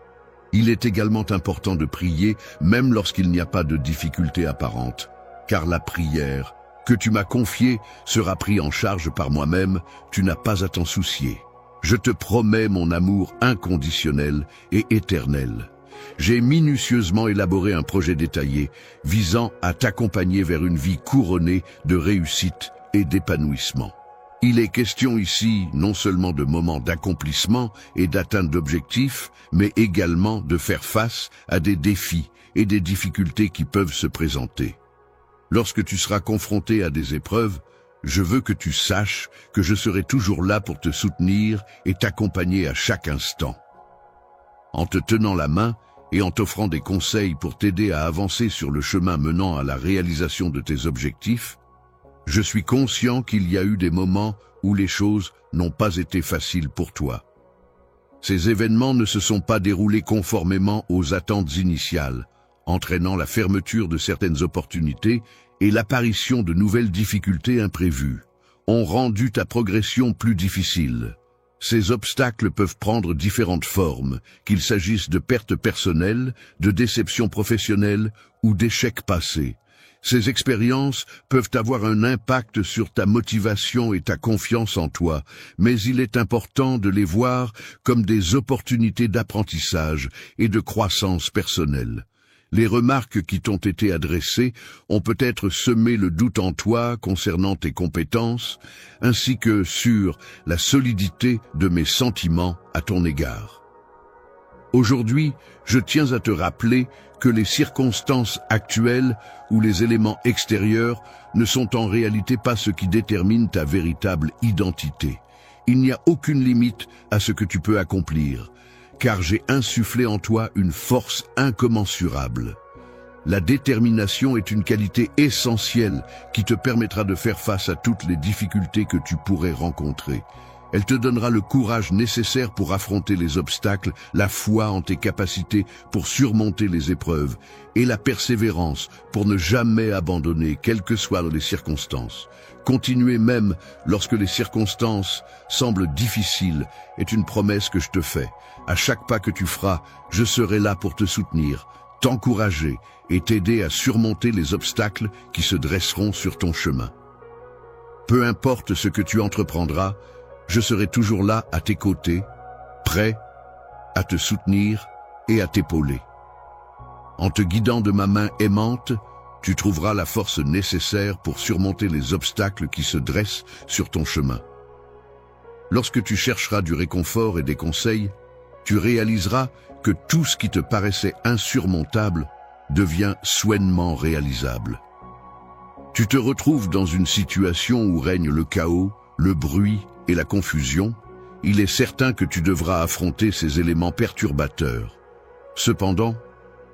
Il est également important de prier même lorsqu'il n'y a pas de difficulté apparente, car la prière que tu m'as confiée sera prise en charge par moi-même, tu n'as pas à t'en soucier. Je te promets mon amour inconditionnel et éternel. J'ai minutieusement élaboré un projet détaillé visant à t'accompagner vers une vie couronnée de réussite et d'épanouissement. Il est question ici non seulement de moments d'accomplissement et d'atteinte d'objectifs, mais également de faire face à des défis et des difficultés qui peuvent se présenter. Lorsque tu seras confronté à des épreuves, je veux que tu saches que je serai toujours là pour te soutenir et t'accompagner à chaque instant. En te tenant la main et en t'offrant des conseils pour t'aider à avancer sur le chemin menant à la réalisation de tes objectifs, je suis conscient qu'il y a eu des moments où les choses n'ont pas été faciles pour toi. Ces événements ne se sont pas déroulés conformément aux attentes initiales, entraînant la fermeture de certaines opportunités et l'apparition de nouvelles difficultés imprévues, ont rendu ta progression plus difficile. Ces obstacles peuvent prendre différentes formes, qu'il s'agisse de pertes personnelles, de déceptions professionnelles ou d'échecs passés. Ces expériences peuvent avoir un impact sur ta motivation et ta confiance en toi, mais il est important de les voir comme des opportunités d'apprentissage et de croissance personnelle. Les remarques qui t'ont été adressées ont peut-être semé le doute en toi concernant tes compétences, ainsi que sur la solidité de mes sentiments à ton égard. Aujourd'hui, je tiens à te rappeler que les circonstances actuelles ou les éléments extérieurs ne sont en réalité pas ce qui détermine ta véritable identité. Il n'y a aucune limite à ce que tu peux accomplir, car j'ai insufflé en toi une force incommensurable. La détermination est une qualité essentielle qui te permettra de faire face à toutes les difficultés que tu pourrais rencontrer. Elle te donnera le courage nécessaire pour affronter les obstacles, la foi en tes capacités pour surmonter les épreuves et la persévérance pour ne jamais abandonner, quelles que soient les circonstances. Continuer même lorsque les circonstances semblent difficiles est une promesse que je te fais. À chaque pas que tu feras, je serai là pour te soutenir, t'encourager et t'aider à surmonter les obstacles qui se dresseront sur ton chemin. Peu importe ce que tu entreprendras, je serai toujours là à tes côtés, prêt à te soutenir et à t'épauler. En te guidant de ma main aimante, tu trouveras la force nécessaire pour surmonter les obstacles qui se dressent sur ton chemin. Lorsque tu chercheras du réconfort et des conseils, tu réaliseras que tout ce qui te paraissait insurmontable devient soigneusement réalisable. Tu te retrouves dans une situation où règne le chaos, le bruit et la confusion. Il est certain que tu devras affronter ces éléments perturbateurs. Cependant,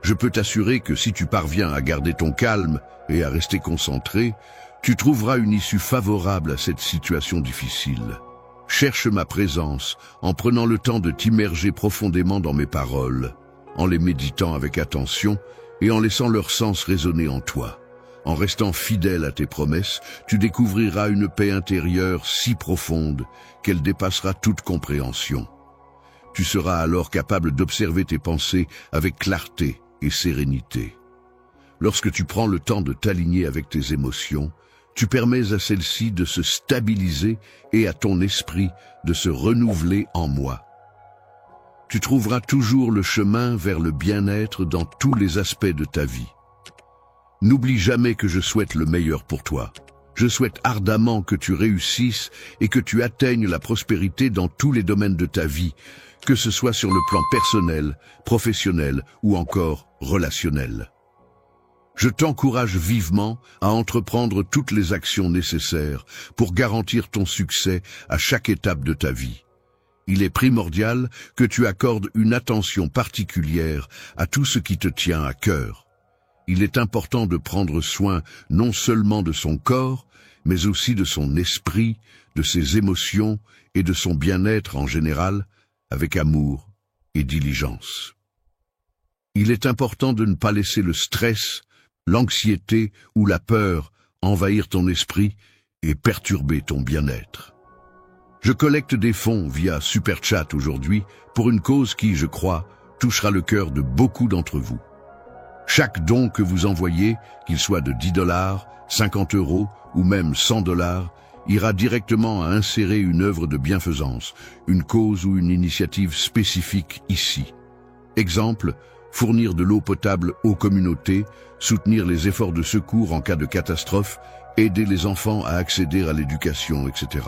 je peux t'assurer que si tu parviens à garder ton calme et à rester concentré, tu trouveras une issue favorable à cette situation difficile. Cherche ma présence en prenant le temps de t'immerger profondément dans mes paroles, en les méditant avec attention et en laissant leur sens résonner en toi. En restant fidèle à tes promesses, tu découvriras une paix intérieure si profonde qu'elle dépassera toute compréhension. Tu seras alors capable d'observer tes pensées avec clarté et sérénité. Lorsque tu prends le temps de t'aligner avec tes émotions, tu permets à celles-ci de se stabiliser et à ton esprit de se renouveler en moi. Tu trouveras toujours le chemin vers le bien-être dans tous les aspects de ta vie. N'oublie jamais que je souhaite le meilleur pour toi. Je souhaite ardemment que tu réussisses et que tu atteignes la prospérité dans tous les domaines de ta vie, que ce soit sur le plan personnel, professionnel ou encore relationnel. Je t'encourage vivement à entreprendre toutes les actions nécessaires pour garantir ton succès à chaque étape de ta vie. Il est primordial que tu accordes une attention particulière à tout ce qui te tient à cœur. Il est important de prendre soin non seulement de son corps, mais aussi de son esprit, de ses émotions et de son bien-être en général, avec amour et diligence. Il est important de ne pas laisser le stress, l'anxiété ou la peur envahir ton esprit et perturber ton bien-être. Je collecte des fonds via Super Chat aujourd'hui pour une cause qui, je crois, touchera le cœur de beaucoup d'entre vous. Chaque don que vous envoyez, qu'il soit de 10 $, 50 € ou même 100 $, ira directement à insérer une œuvre de bienfaisance, une cause ou une initiative spécifique ici. Exemple, fournir de l'eau potable aux communautés, soutenir les efforts de secours en cas de catastrophe, aider les enfants à accéder à l'éducation, etc.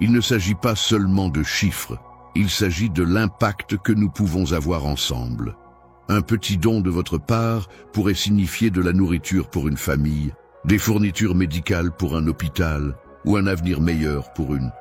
Il ne s'agit pas seulement de chiffres, il s'agit de l'impact que nous pouvons avoir ensemble. Un petit don de votre part pourrait signifier de la nourriture pour une famille, des fournitures médicales pour un hôpital ou un avenir meilleur pour une